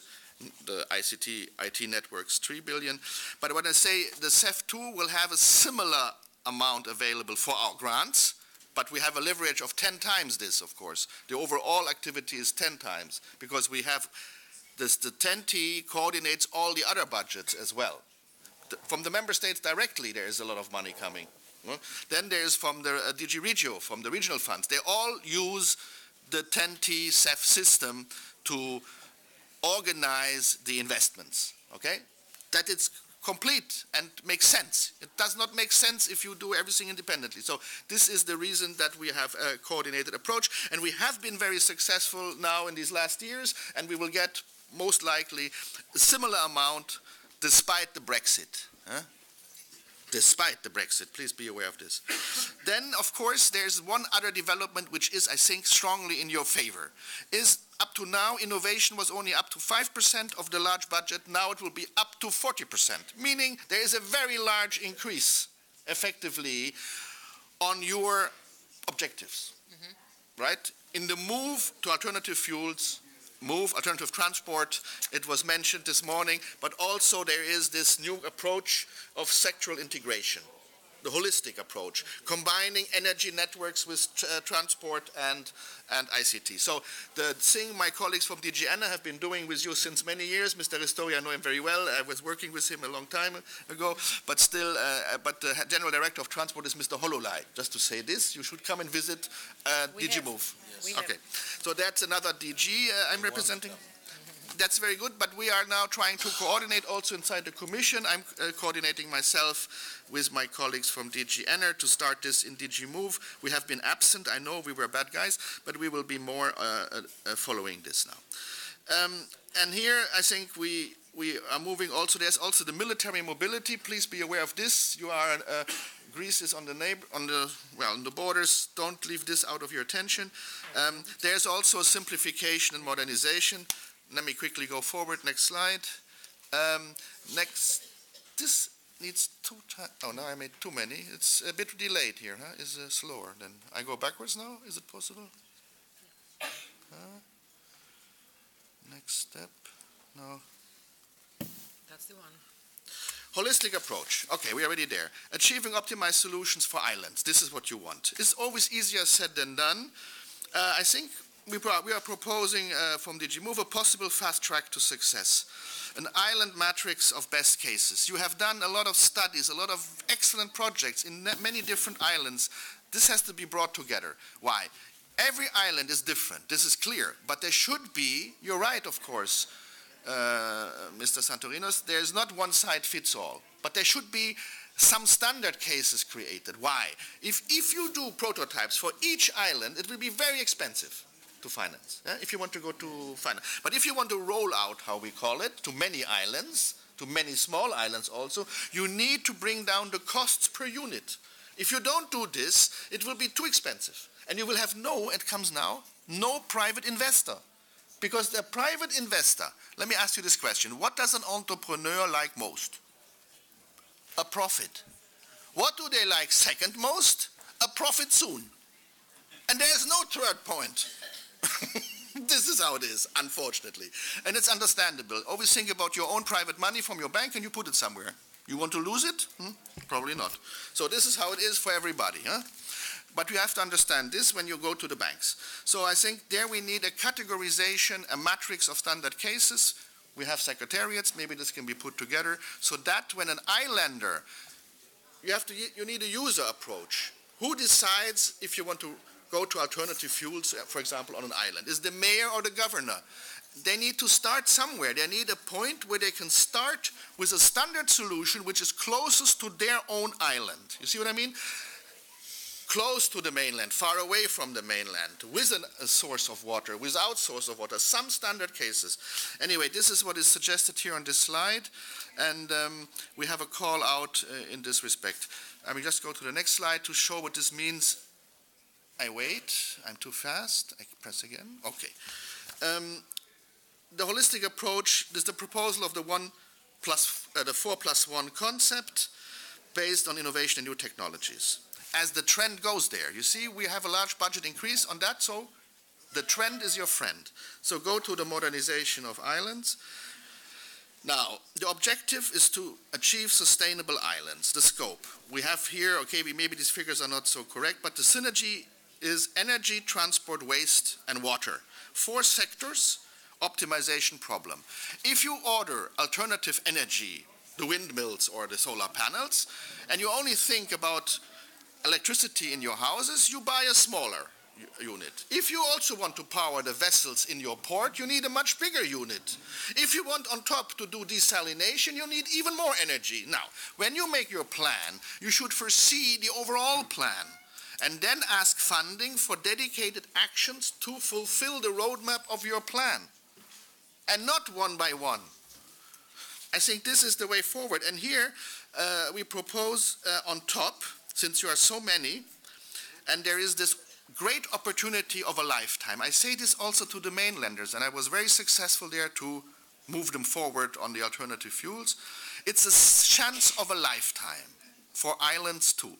the ICT, IT networks, 3 billion. But when I say the CEF2 will have a similar amount available for our grants, but we have a leverage of 10 times this, of course. The overall activity is 10 times, because we have this, the 10T coordinates all the other budgets as well. From the member states directly, there is a lot of money coming. Then there's from the DG Regio, from the regional funds. They all use the 10T CEF system to organize the investments, okay? That it's complete and makes sense. It does not make sense if you do everything independently. So this is the reason that we have a coordinated approach, and we have been very successful now in these last years, and we will get most likely a similar amount despite the Brexit. Despite the Brexit, please be aware of this. Then, of course, there's one other development which is, I think, strongly in your favor. Is up to now, innovation was only up to 5% of the large budget. Now it will be up to 40%, meaning there is a very large increase, effectively, on your objectives, right? In the move to alternative fuels, alternative transport, it was mentioned this morning, but also there is this new approach of sectoral integration, the holistic approach, combining energy networks with transport and ICT. So the thing my colleagues from DG Anna have been doing with you since many years, Mr. Ristori, I know him very well, I was working with him a long time ago, but still, but the General Director of Transport is Mr. Hololai. Just to say this, you should come and visit DG Move. Yes. Okay, so that's another DG I'm representing. That's very good, but we are now trying to coordinate also inside the Commission. I'm coordinating myself with my colleagues from DG Ener to start this in DG Move. We have been absent, I know we were bad guys, but we will be more following this now. And here I think we are moving also, there's also the military mobility. Please be aware of this. You are, Greece is on the borders. Don't leave this out of your attention. There's also a simplification and modernization. Let me quickly go forward. Next slide. Next, this needs oh, now I made too many. It's a bit delayed here. Huh? Is slower. Then I go backwards now. Is it possible? Next step. No. That's the one. Holistic approach. Okay, we're already there. Achieving optimized solutions for islands. This is what you want. It's always easier said than done. I think we are proposing from DG Move a possible fast track to success. An island matrix of best cases. You have done a lot of studies, a lot of excellent projects in many different islands. This has to be brought together. Why? Every island is different. This is clear. But there should be, you're right, of course, Mr. Santorinos, there's not one size fits all. But there should be some standard cases created. Why? If you do prototypes for each island, it will be very expensive to finance, if you want to go to finance. But if you want to roll out, how we call it, to many islands, to many small islands also, you need to bring down the costs per unit. If you don't do this, it will be too expensive. And you will have it comes now, no private investor. Because the private investor, let me ask you this question, what does an entrepreneur like most? A profit. What do they like second most? A profit soon. And there's no third point. This is how it is, unfortunately. And it's understandable. Always think about your own private money from your bank and you put it somewhere. You want to lose it? Probably not. So this is how it is for everybody. But you have to understand this when you go to the banks. So I think there we need a categorization, a matrix of standard cases. We have secretariats, maybe this can be put together, so that when an islander, you need a user approach. Who decides if you want to go to alternative fuels, for example, on an island? Is the mayor or the governor? They need to start somewhere. They need a point where they can start with a standard solution which is closest to their own island. You see what I mean? close to the mainland, far away from the mainland, with a source of water, without source of water, some standard cases. Anyway, this is what is suggested here on this slide, and we have a call out in this respect. I will just go to the next slide to show what this means. I wait, I'm too fast, I press again, okay. The holistic approach is the proposal of the 4+1 concept based on innovation and new technologies. As the trend goes there, you see, we have a large budget increase on that, so the trend is your friend. So go to the modernization of islands. Now, the objective is to achieve sustainable islands, the scope. We have here, okay, maybe these figures are not so correct, but the synergy is energy, transport, waste, and water. 4 sectors, optimization problem. If you order alternative energy, the windmills or the solar panels, and you only think about electricity in your houses, you buy a smaller unit. If you also want to power the vessels in your port, you need a much bigger unit. If you want on top to do desalination, you need even more energy. Now, when you make your plan, you should foresee the overall plan and then ask funding for dedicated actions to fulfill the roadmap of your plan, and not one by one. I think this is the way forward. And here we propose on top, since you are so many, and there is this great opportunity of a lifetime. I say this also to the mainlanders, and I was very successful there to move them forward on the alternative fuels. It's a chance of a lifetime for islands too.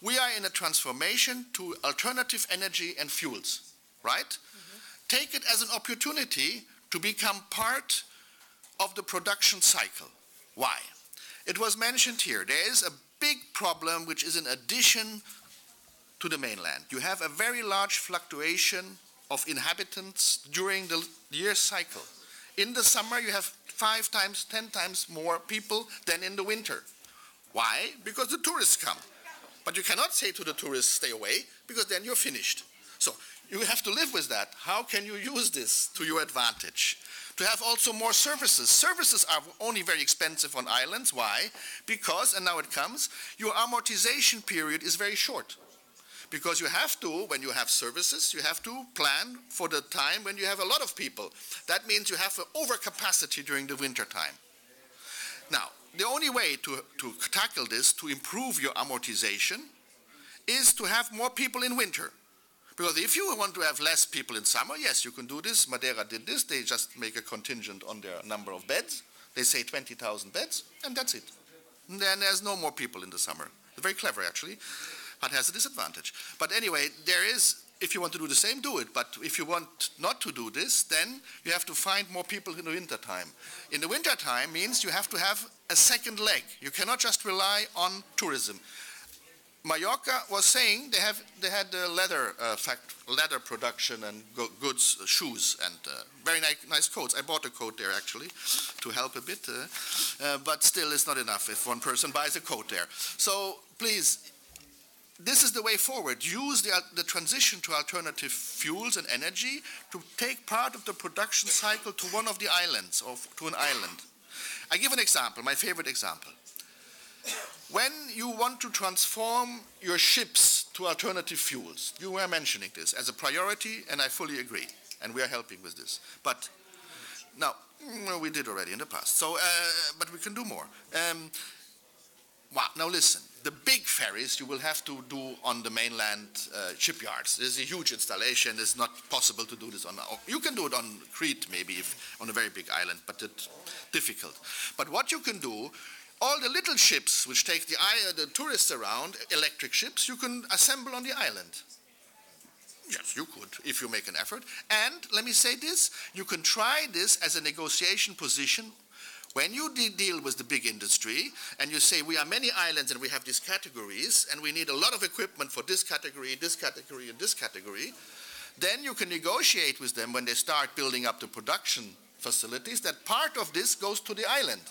We are in a transformation to alternative energy and fuels, right? Mm-hmm. Take it as an opportunity to become part of the production cycle. Why? It was mentioned here, there is a big problem which is an addition to the mainland. You have a very large fluctuation of inhabitants during the year cycle. In the summer you have 5 times, 10 times more people than in the winter. Why? Because the tourists come. But you cannot say to the tourists, stay away, because then you're finished. So you have to live with that. How can you use this to your advantage? To have also more services. Services are only very expensive on islands. Why? Because, and now it comes, your amortization period is very short. Because you have to, when you have services, you have to plan for the time when you have a lot of people. That means you have an overcapacity during the winter time. Now, the only way to tackle this, to improve your amortization, is to have more people in winter. Because if you want to have less people in summer, yes, you can do this. Madeira did this. They just make a contingent on their number of beds. They say 20,000 beds, and that's it. And then there's no more people in the summer. It's very clever, actually, but has a disadvantage. But anyway, there is, if you want to do the same, do it. But if you want not to do this, then you have to find more people in the winter time. In the winter time means you have to have a second leg. You cannot just rely on tourism. Mallorca was saying they had leather production and goods, shoes, and very nice coats. I bought a coat there actually to help a bit, but still it's not enough if one person buys a coat there. So please, this is the way forward. Use the transition to alternative fuels and energy to take part of the production cycle to one of the islands or to an island. I give an example, my favorite example. When you want to transform your ships to alternative fuels, you were mentioning this as a priority, and I fully agree, and we are helping with this. But now, we did already in the past, so, but we can do more. Now listen, the big ferries you will have to do on the mainland shipyards. There's a huge installation. It's not possible to do this on, you can do it on Crete maybe, if on a very big island, but it's difficult. But what you can do, all the little ships which take the tourists around, electric ships, you can assemble on the island. Yes, you could, if you make an effort. And let me say this, you can try this as a negotiation position when you deal with the big industry and you say we are many islands and we have these categories and we need a lot of equipment for this category, and this category, then you can negotiate with them when they start building up the production facilities that part of this goes to the island.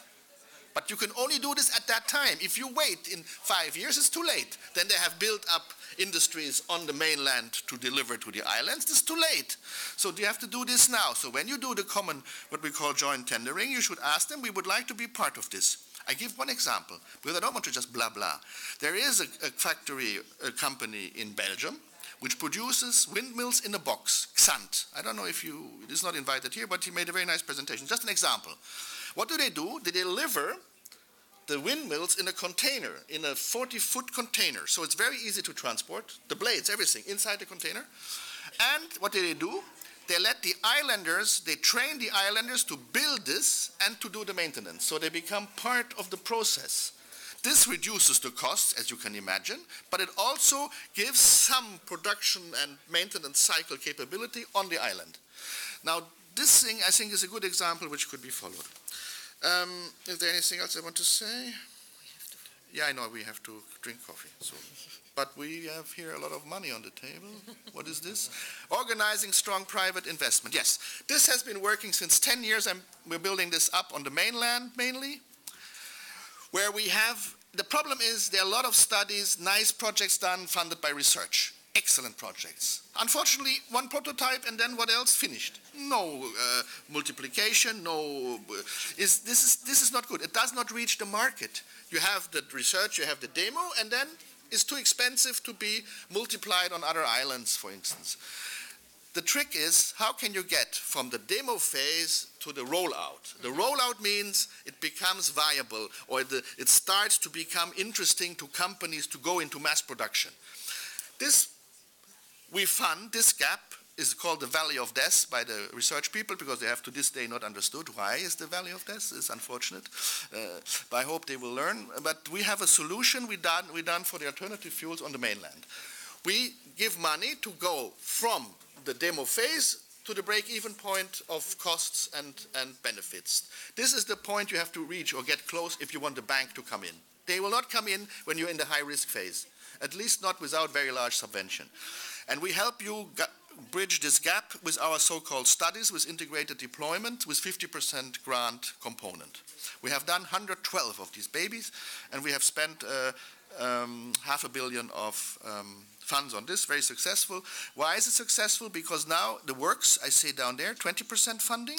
But you can only do this at that time. If you wait in 5 years, it's too late. Then they have built up industries on the mainland to deliver to the islands. It's too late. So you have to do this now. So when you do the common, what we call joint tendering, you should ask them, we would like to be part of this. I give one example, because I don't want to just blah, blah. There is a factory, a company in Belgium, which produces windmills in a box, Xant. I don't know if you, it is not invited here, but he made a very nice presentation. Just an example. What do? They deliver the windmills in a container, in a 40-foot container. So it's very easy to transport, the blades, everything, inside the container. And what do? They let the islanders, they train the islanders to build this and to do the maintenance. So they become part of the process. This reduces the costs, as you can imagine, but it also gives some production and maintenance cycle capability on the island. Now, this thing, I think, is a good example which could be followed. Is there anything else I want to say? Yeah, I know we have to drink coffee. So. But we have here a lot of money on the table. What is this? Organizing strong private investment. Yes, this has been working since 10 years. We're building this up on the mainland mainly, where we have, the problem is there are a lot of studies, nice projects done, funded by research. Excellent projects. Unfortunately, one prototype and then what else? Finished. No multiplication, no, this is not good. It does not reach the market. You have the research, you have the demo, and then it's too expensive to be multiplied on other islands, for instance. The trick is, how can you get from the demo phase to the rollout? The rollout means it becomes viable, or it starts to become interesting to companies to go into mass production. This, we fund, this gap is called the Valley of Death by the research people, because they have to this day not understood why is the Valley of Death. It's unfortunate, but I hope they will learn. But we have a solution we done for the alternative fuels on the mainland. We give money to go from the demo phase to the break-even point of costs and benefits. This is the point you have to reach or get close if you want the bank to come in. They will not come in when you're in the high-risk phase, at least not without very large subvention. And we help you bridge this gap with our so-called studies with integrated deployment with 50% grant component. We have done 112 of these babies, and we have spent $500 million of funds on this, very successful. Why is it successful? Because now the works, I say down there, 20% funding.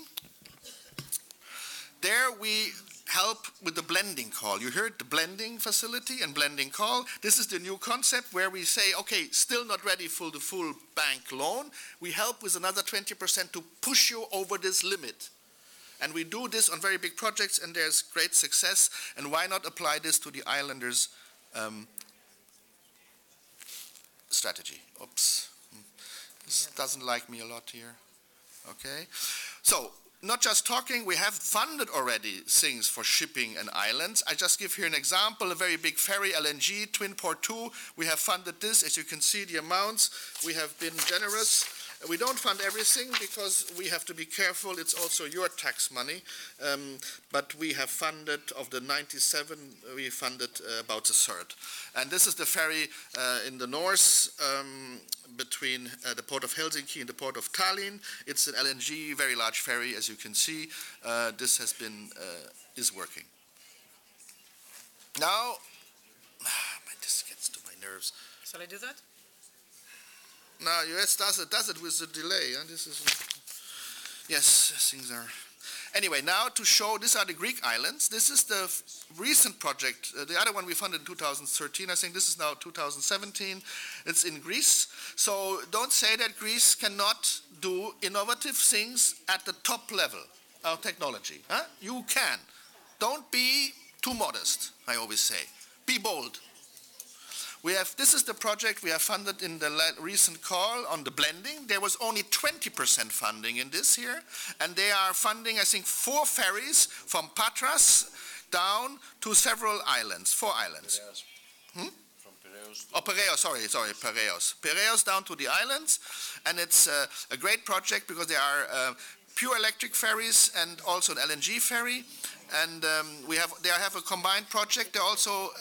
There we help with the blending call. You heard the blending facility and blending call. This is the new concept where we say, okay, still not ready for the full bank loan. We help with another 20% to push you over this limit. And we do this on very big projects, and there's great success. And why not apply this to the islanders' strategy? Oops. This doesn't like me a lot here. Okay. So, not just talking, we have funded already things for shipping and islands. I just give here an example, a very big ferry, LNG, Twin Port 2. We have funded this. As you can see, the amounts, we have been generous. We don't fund everything because we have to be careful. It's also your tax money. But we have funded, of the 97, we funded about a third. And this is the ferry in the north between the port of Helsinki and the port of Tallinn. It's an LNG, very large ferry, as you can see. This has been, is working. Now, this gets to my nerves. Shall I do that? No, US does it with a delay. This is, yes, things are. Anyway, now to show, these are the Greek islands. This is the recent project. The other one we funded in 2013. I think this is now 2017. It's in Greece. So don't say that Greece cannot do innovative things at the top level of technology. Huh? You can. Don't be too modest, I always say. Be bold. This is the project we have funded in the recent call on the blending. There was only 20% funding in this here, and they are funding, I think, 4 ferries from Patras down to several islands, 4 islands. From Piraeus. Oh, Piraeus, sorry, Piraeus. Piraeus down to the islands, and it's a great project because there are pure electric ferries and also an LNG ferry, and they have a combined project. They also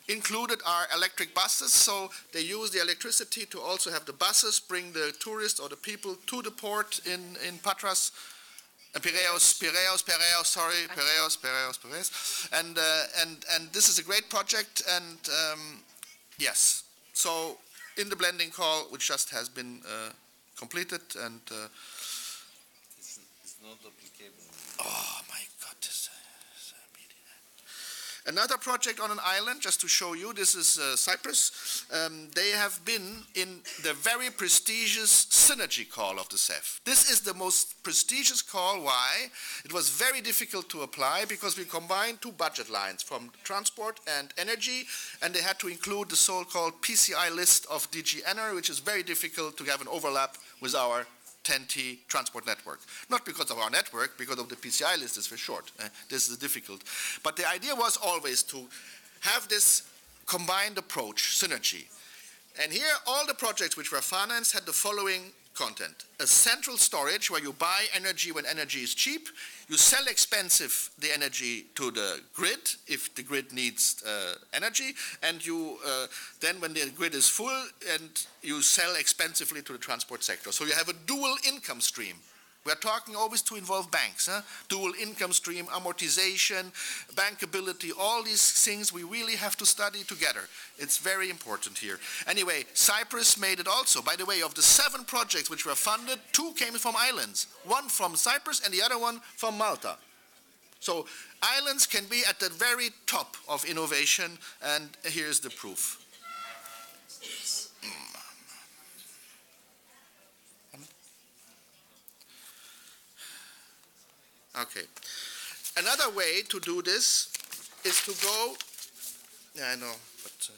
included are electric buses, so they use the electricity to also have the buses bring the tourists or the people to the port in Patras, Piraeus. And this is a great project, and yes, so in the blending call, which just has been completed, and it's not applicable. Oh my God, Another project on an island, just to show you, this is Cyprus. They have been in the very prestigious synergy call of the CEF. This is the most prestigious call. Why? It was very difficult to apply because we combined two budget lines from transport and energy, and they had to include the so-called PCI list of DG Ener, which is very difficult to have an overlap with our 10T transport network. Not because of our network, because of the PCI list is for short. This is difficult. But the idea was always to have this combined approach, synergy. And here all the projects which were financed had the following content. A central storage where you buy energy when energy is cheap, you sell expensive the energy to the grid if the grid needs energy, and you then when the grid is full and you sell expensively to the transport sector. So you have a dual income stream. We're talking always to involve banks, dual income stream, amortization, bankability, all these things we really have to study together. It's very important here. Anyway, Cyprus made it also. By the way, of the 7 projects which were funded, 2 came from islands. 1 from Cyprus and the other one from Malta. So islands can be at the very top of innovation, and here's the proof. Okay. Another way to do this is to go. Yeah, I know, but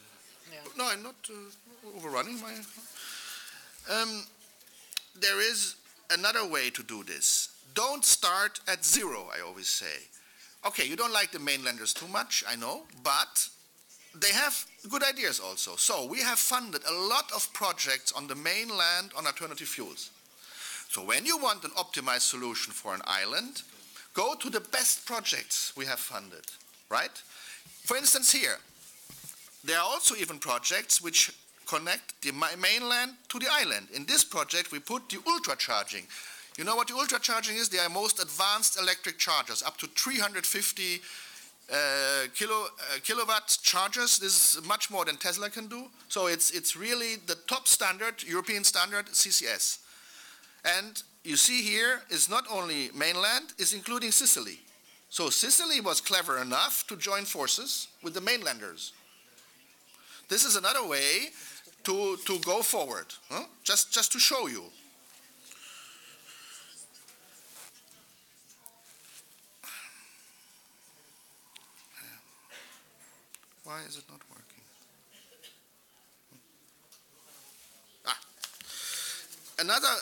no, I'm not overrunning my. There is another way to do this. Don't start at 0. I always say. Okay, you don't like the mainlanders too much, I know, but they have good ideas also. So we have funded a lot of projects on the mainland on alternative fuels. So when you want an optimized solution for an island, go to the best projects we have funded, right? For instance here, there are also even projects which connect the mainland to the island. In this project we put the ultra-charging. You know what the ultra-charging is? They are most advanced electric chargers, up to 350 kilowatt chargers. This is much more than Tesla can do. So it's really the top standard, European standard, CCS. And you see here is not only mainland, it's including Sicily. So Sicily was clever enough to join forces with the mainlanders. This is another way to go forward, just to show you. Why is it not working? Another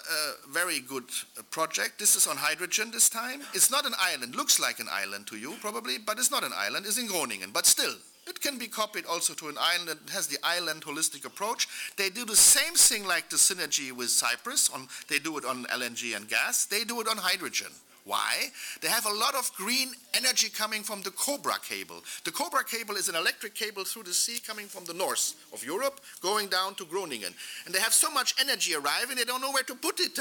very good project, this is on hydrogen this time. It's not an island, looks like an island to you probably, but it's not an island, it's in Groningen. But still, it can be copied also to an island that has the island holistic approach. They do the same thing like the synergy with Cyprus. They do it on LNG and gas. They do it on hydrogen. Why? They have a lot of green energy coming from the Cobra cable. The Cobra cable is an electric cable through the sea coming from the north of Europe, going down to Groningen. And they have so much energy arriving, they don't know where to put it.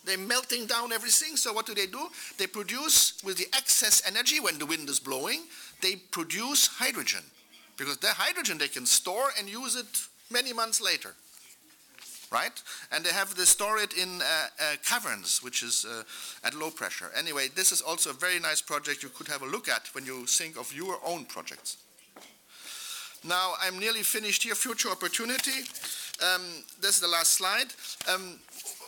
They're melting down everything. So what do? They produce, with the excess energy, when the wind is blowing, they produce hydrogen. Because the hydrogen they can store and use it many months later. Right? And they store it in caverns, which is at low pressure. Anyway, this is also a very nice project you could have a look at when you think of your own projects. Now, I'm nearly finished here. Future opportunity. This is the last slide.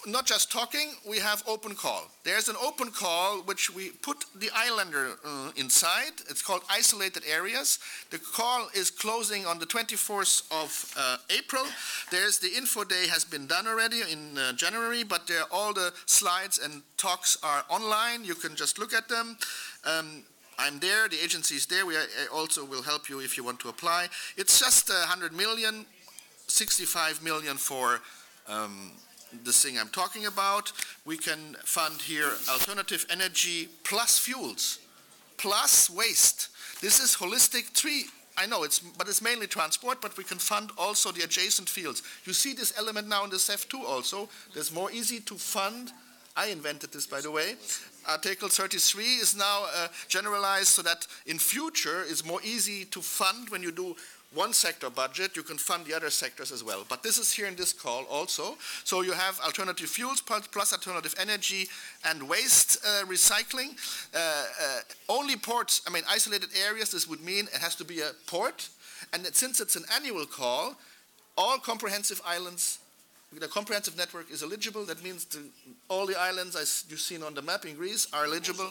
Not just talking, we have open call. There's an open call which we put the islander inside. It's called isolated areas. The call is closing on the 24th of April. There's the info day has been done already in January, but all the slides and talks are online. You can just look at them. I'm there, the agency is there. I also will help you if you want to apply. It's just 100 million, 65 million for this thing I'm talking about. We can fund here alternative energy plus fuels, plus waste. This is holistic tree. I know, but it's mainly transport, but we can fund also the adjacent fields. You see this element now in the CEF 2 also. There's more easy to fund. I invented this, by the way. Article 33 is now generalized so that in future it's more easy to fund when you do one sector budget, you can fund the other sectors as well. But this is here in this call also. So you have alternative fuels plus alternative energy and waste recycling. Only ports, I mean, isolated areas, this would mean it has to be a port. And since it's an annual call, all comprehensive islands, the comprehensive network is eligible. That means all the islands, as you've seen on the map in Greece, are eligible.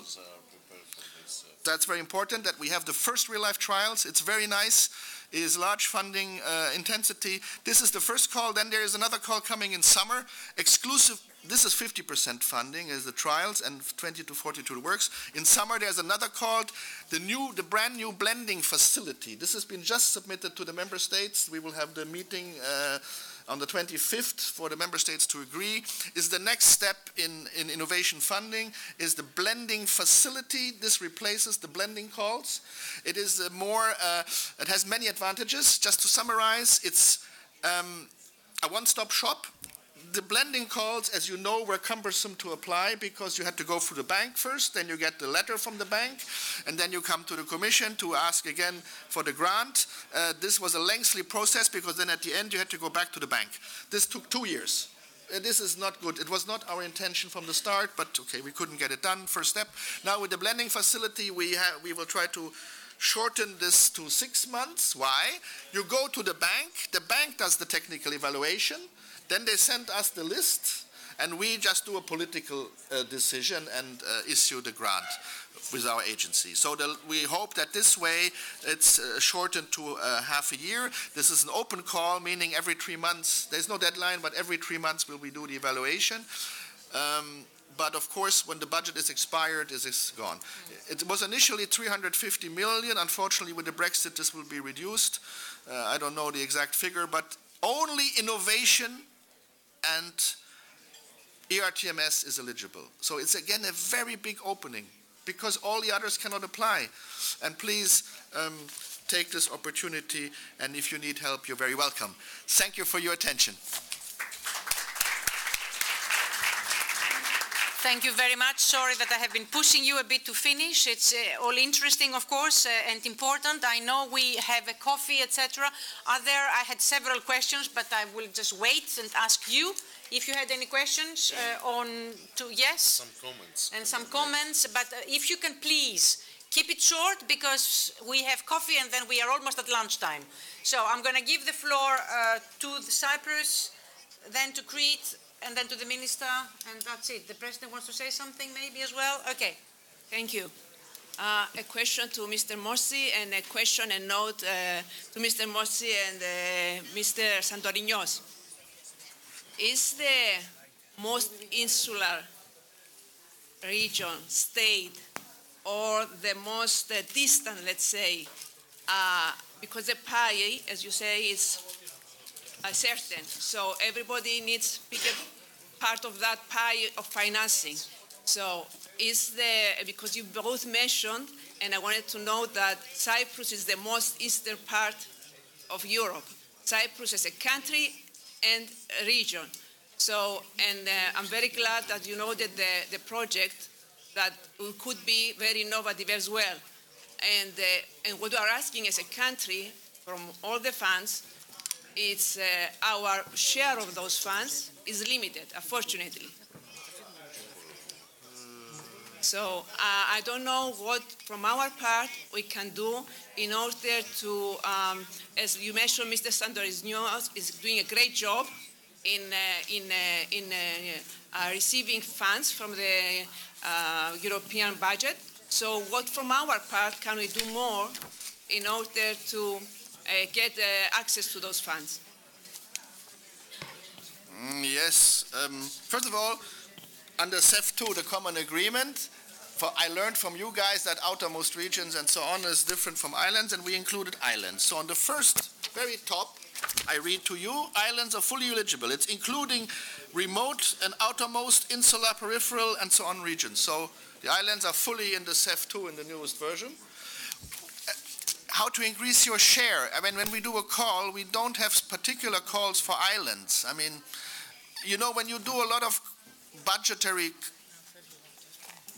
That's very important that we have the first real-life trials. It's very nice. It is large funding intensity. This is the first call. Then there is another call coming in summer. Exclusive. This is 50% funding is the trials and 20 to 42 works. In summer there's another called the brand new blending facility. This has been just submitted to the member states. We will have the meeting on the 25th for the member states to agree. Is the next step in innovation funding is the blending facility. This replaces the blending calls. It is it has many advantages. Just to summarize, it's a one-stop shop. The blending calls, as you know, were cumbersome to apply because you had to go through the bank first, then you get the letter from the bank, and then you come to the Commission to ask again for the grant. This was a lengthy process because then at the end you had to go back to the bank. This took 2 years. This is not good. It was not our intention from the start, but okay, we couldn't get it done. First step. Now with the blending facility, we will try to shorten this to 6 months. Why? You go to the bank does the technical evaluation, then they send us the list, and we just do a political decision and issue the grant with our agency. So we hope that this way it's shortened to half a year. This is an open call, meaning every 3 months. There's no deadline, but every 3 months will we do the evaluation. But of course, when the budget is expired, it is gone. It was initially 350 million. Unfortunately, with the Brexit, this will be reduced. I don't know the exact figure, but only innovation and ERTMS is eligible. So it's again a very big opening because all the others cannot apply. And please take this opportunity, and if you need help, you're very welcome. Thank you for your attention. Thank you very much. Sorry that I have been pushing you a bit to finish. It's all interesting, of course, and important. I know we have a coffee, etc. I had several questions, but I will just wait and ask you if you had any questions yes? Some comments. And some comments, but if you can please keep it short because we have coffee and then we are almost at lunchtime. So I'm going to give the floor to Cyprus, then to Crete, and then to the Minister, and that's it. The President wants to say something maybe as well? Okay. Thank you. A question to Mr. MORSI and a question and note to Mr. MORSI and Mr. Santorinios. Is the most insular region, state, or the most distant, let's say, because the pie, as you say, is certain. So everybody needs to pick a part of that pie of financing. So because you both mentioned, and I wanted to know that Cyprus is the most eastern part of Europe. Cyprus as a country and a region. So, and I'm very glad that you know that the project that could be very innovative as well. And what we are asking as a country from all the funds, it's our share of those funds is limited, unfortunately. So I don't know what, from our part, we can do in order to, as you mentioned, Mr. Santorinios is doing a great job in receiving funds from the European budget. So what, from our part, can we do more in order to get access to those funds? Yes. First of all, under CEF2, the common agreement, I learned from you guys that outermost regions and so on is different from islands, and we included islands. So on the first, very top, I read to you, islands are fully eligible. It's including remote and outermost, insular, peripheral, and so on regions. So the islands are fully in the CEF2 in the newest version. How to increase your share? I mean, when we do a call, we don't have particular calls for islands. I mean, you know, when you do a lot of budgetary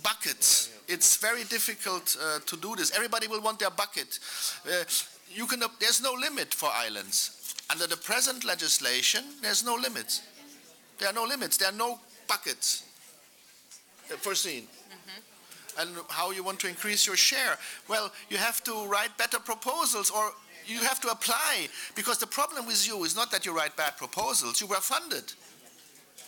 buckets, it's very difficult to do this. Everybody will want their bucket. There's no limit for islands. Under the present legislation, there's no limits. There are no limits. There are no buckets foreseen. And how you want to increase your share? Well, you have to write better proposals, or you have to apply, because the problem with you is not that you write bad proposals. You were funded.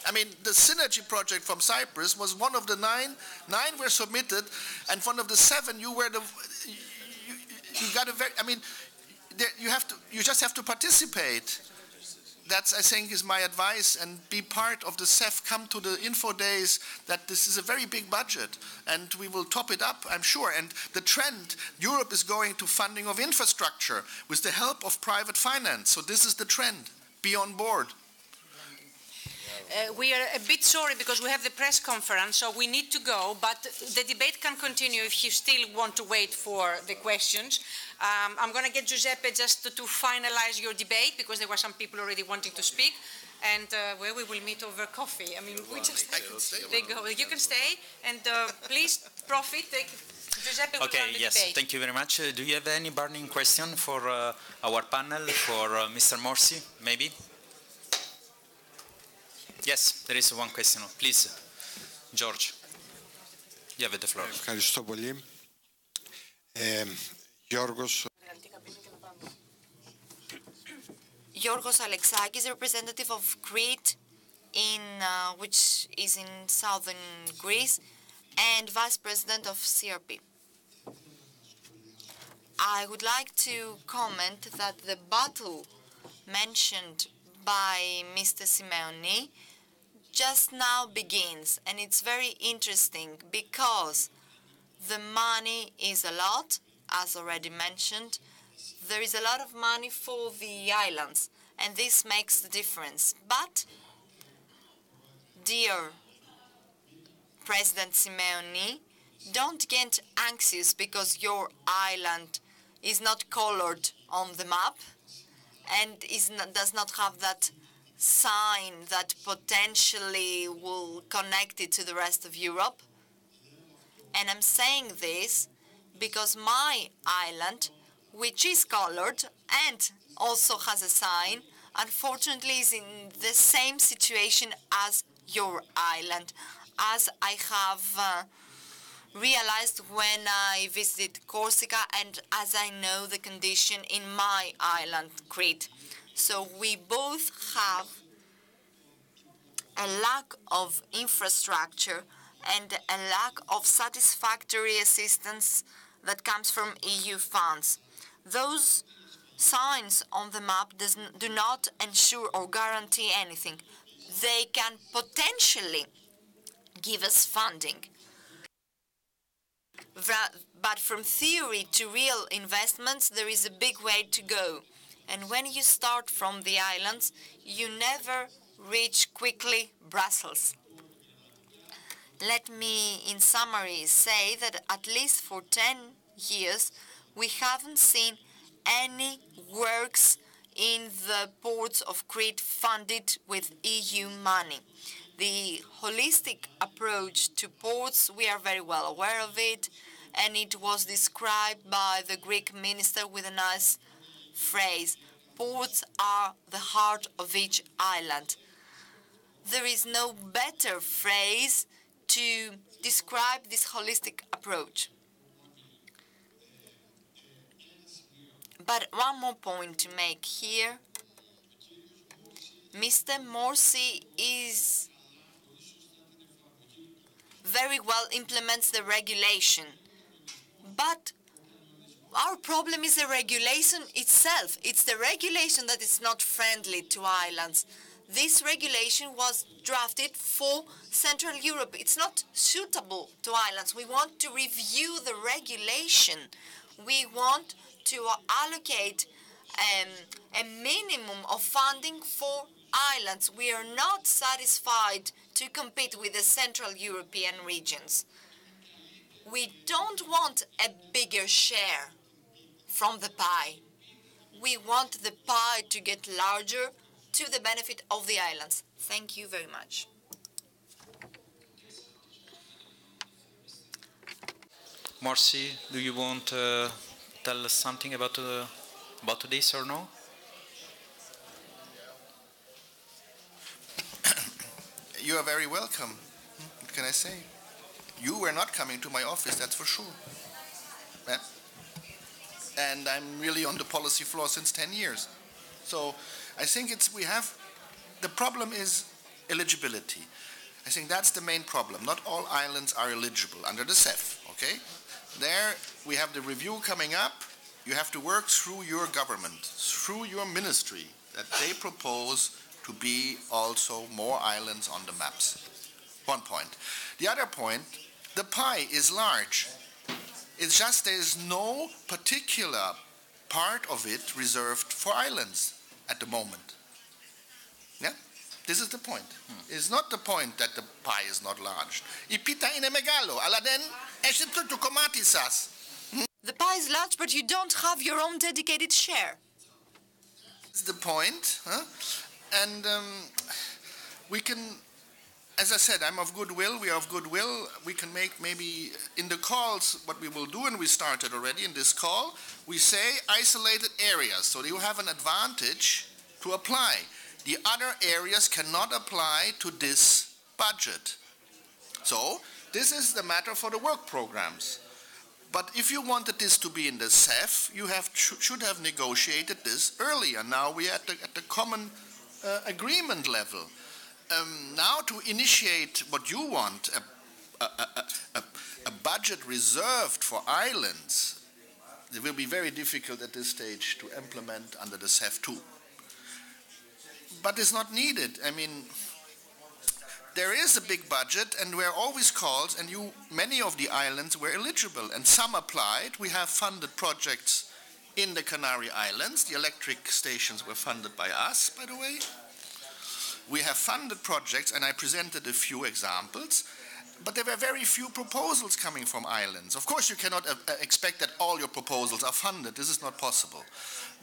I mean, the synergy project from Cyprus was one of the nine. 9 were submitted, and one of the 7, you were the. You got a very. I mean, you just have to participate. That's, I think, is my advice, and be part of the CEF. Come to the info days. That this is a very big budget, and we will top it up, I'm sure. And the trend, Europe is going to funding of infrastructure with the help of private finance. So this is the trend. Be on board. We are a bit sorry because we have the press conference, so we need to go, but the debate can continue if you still want to wait for the questions. I'm going to get Giuseppe just to finalize your debate, because there were some people already wanting to speak, and where we will meet over coffee. I mean, we just... You can stay, and please profit. Giuseppe will run the debate. Thank you very much. Do you have any burning question for our panel, for Mr. Morsi, maybe? Yes, there is one question. Please, George, you have the floor. Ευχαριστώ πολύ. Yorgos Alexakis, representative of Crete, which is in southern Greece, and vice president of CRP. I would like to comment that the battle mentioned by Mr. Simeoni just now begins, and it's very interesting because the money is a lot, as already mentioned. There is a lot of money for the islands, and this makes the difference. But, dear President Simeoni, don't get anxious because your island is not colored on the map and does not have that sign that potentially will connect it to the rest of Europe. And I'm saying this because my island, which is colored and also has a sign, unfortunately is in the same situation as your island, as I have realized when I visited Corsica and as I know the condition in my island, Crete. So we both have a lack of infrastructure and a lack of satisfactory assistance that comes from EU funds. Those signs on the map do not ensure or guarantee anything. They can potentially give us funding. But from theory to real investments, there is a big way to go. And when you start from the islands, you never reach quickly Brussels. Let me, in summary, say that at least for 10 years, we haven't seen any works in the ports of Crete funded with EU money. The holistic approach to ports, we are very well aware of it, and it was described by the Greek minister with a nice phrase: ports are the heart of each island. There is no better phrase to describe this holistic approach. But one more point to make here. Mr. MORSI is very well implements the regulation. But our problem is the regulation itself. It's the regulation that is not friendly to islands. This regulation was drafted for Central Europe. It's not suitable to islands. We want to review the regulation. We want to allocate a minimum of funding for islands. We are not satisfied to compete with the Central European regions. We don't want a bigger share from the pie. We want the pie to get larger to the benefit of the islands. Thank you very much. MORSI, do you want to tell us something about this or no? You are very welcome. What can I say? You were not coming to my office, that's for sure. Yeah. And I'm really on the policy floor since 10 years. So I think the problem is eligibility. I think that's the main problem. Not all islands are eligible under the CEF, okay? There we have the review coming up. You have to work through your government, through your ministry, that they propose to be also more islands on the maps. One point. The other point, the pie is large. It's just there's no particular part of it reserved for islands at the moment. Yeah? This is the point. It's not the point that the pie is not large. Ipita ine megalo, aladen eshitu komatisas. The pie is large, but you don't have your own dedicated share. That's the point. Huh? And we can, as I said, I'm of goodwill, we are of goodwill. We can make maybe in the calls what we will do, and we started already in this call, we say isolated areas, so you have an advantage to apply. The other areas cannot apply to this budget. So this is the matter for the work programs. But if you wanted this to be in the CEF, you should have negotiated this earlier. Now we are at the common agreement level. Now to initiate what you want, a budget reserved for islands, it will be very difficult at this stage to implement under the CEF too. But it's not needed. I mean, there is a big budget, and we're always called, and many of the islands were eligible, and some applied. We have funded projects in the Canary Islands. The electric stations were funded by us, by the way. We have funded projects, and I presented a few examples, but there were very few proposals coming from islands. Of course, you cannot expect that all your proposals are funded. This is not possible.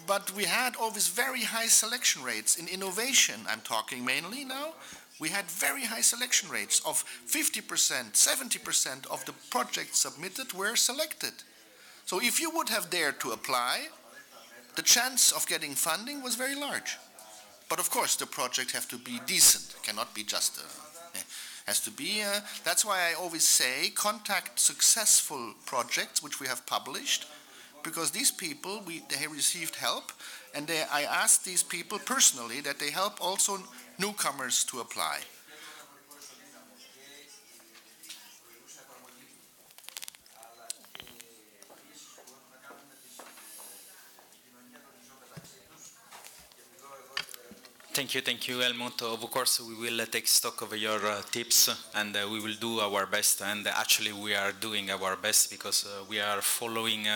But we had always very high selection rates. In innovation, I'm talking mainly now, we had very high selection rates of 50%, 70% of the projects submitted were selected. So if you would have dared to apply, the chance of getting funding was very large. But of course, the project have to be decent, cannot be just has to be, that's why I always say contact successful projects which we have published, because these people, they received help, and I asked these people personally that they help also newcomers to apply. Thank you, Helmut. Of course, we will take stock of your tips, and we will do our best. And actually, we are doing our best because we are following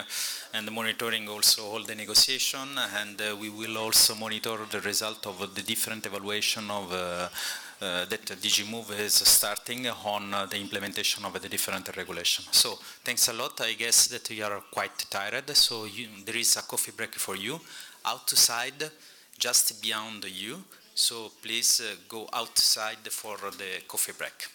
and monitoring also all the negotiation, and we will also monitor the result of the different evaluation of that DG Move is starting on the implementation of the different regulations. So, thanks a lot. I guess that you are quite tired, so there is a coffee break for you outside, just beyond you, so please go outside for the coffee break.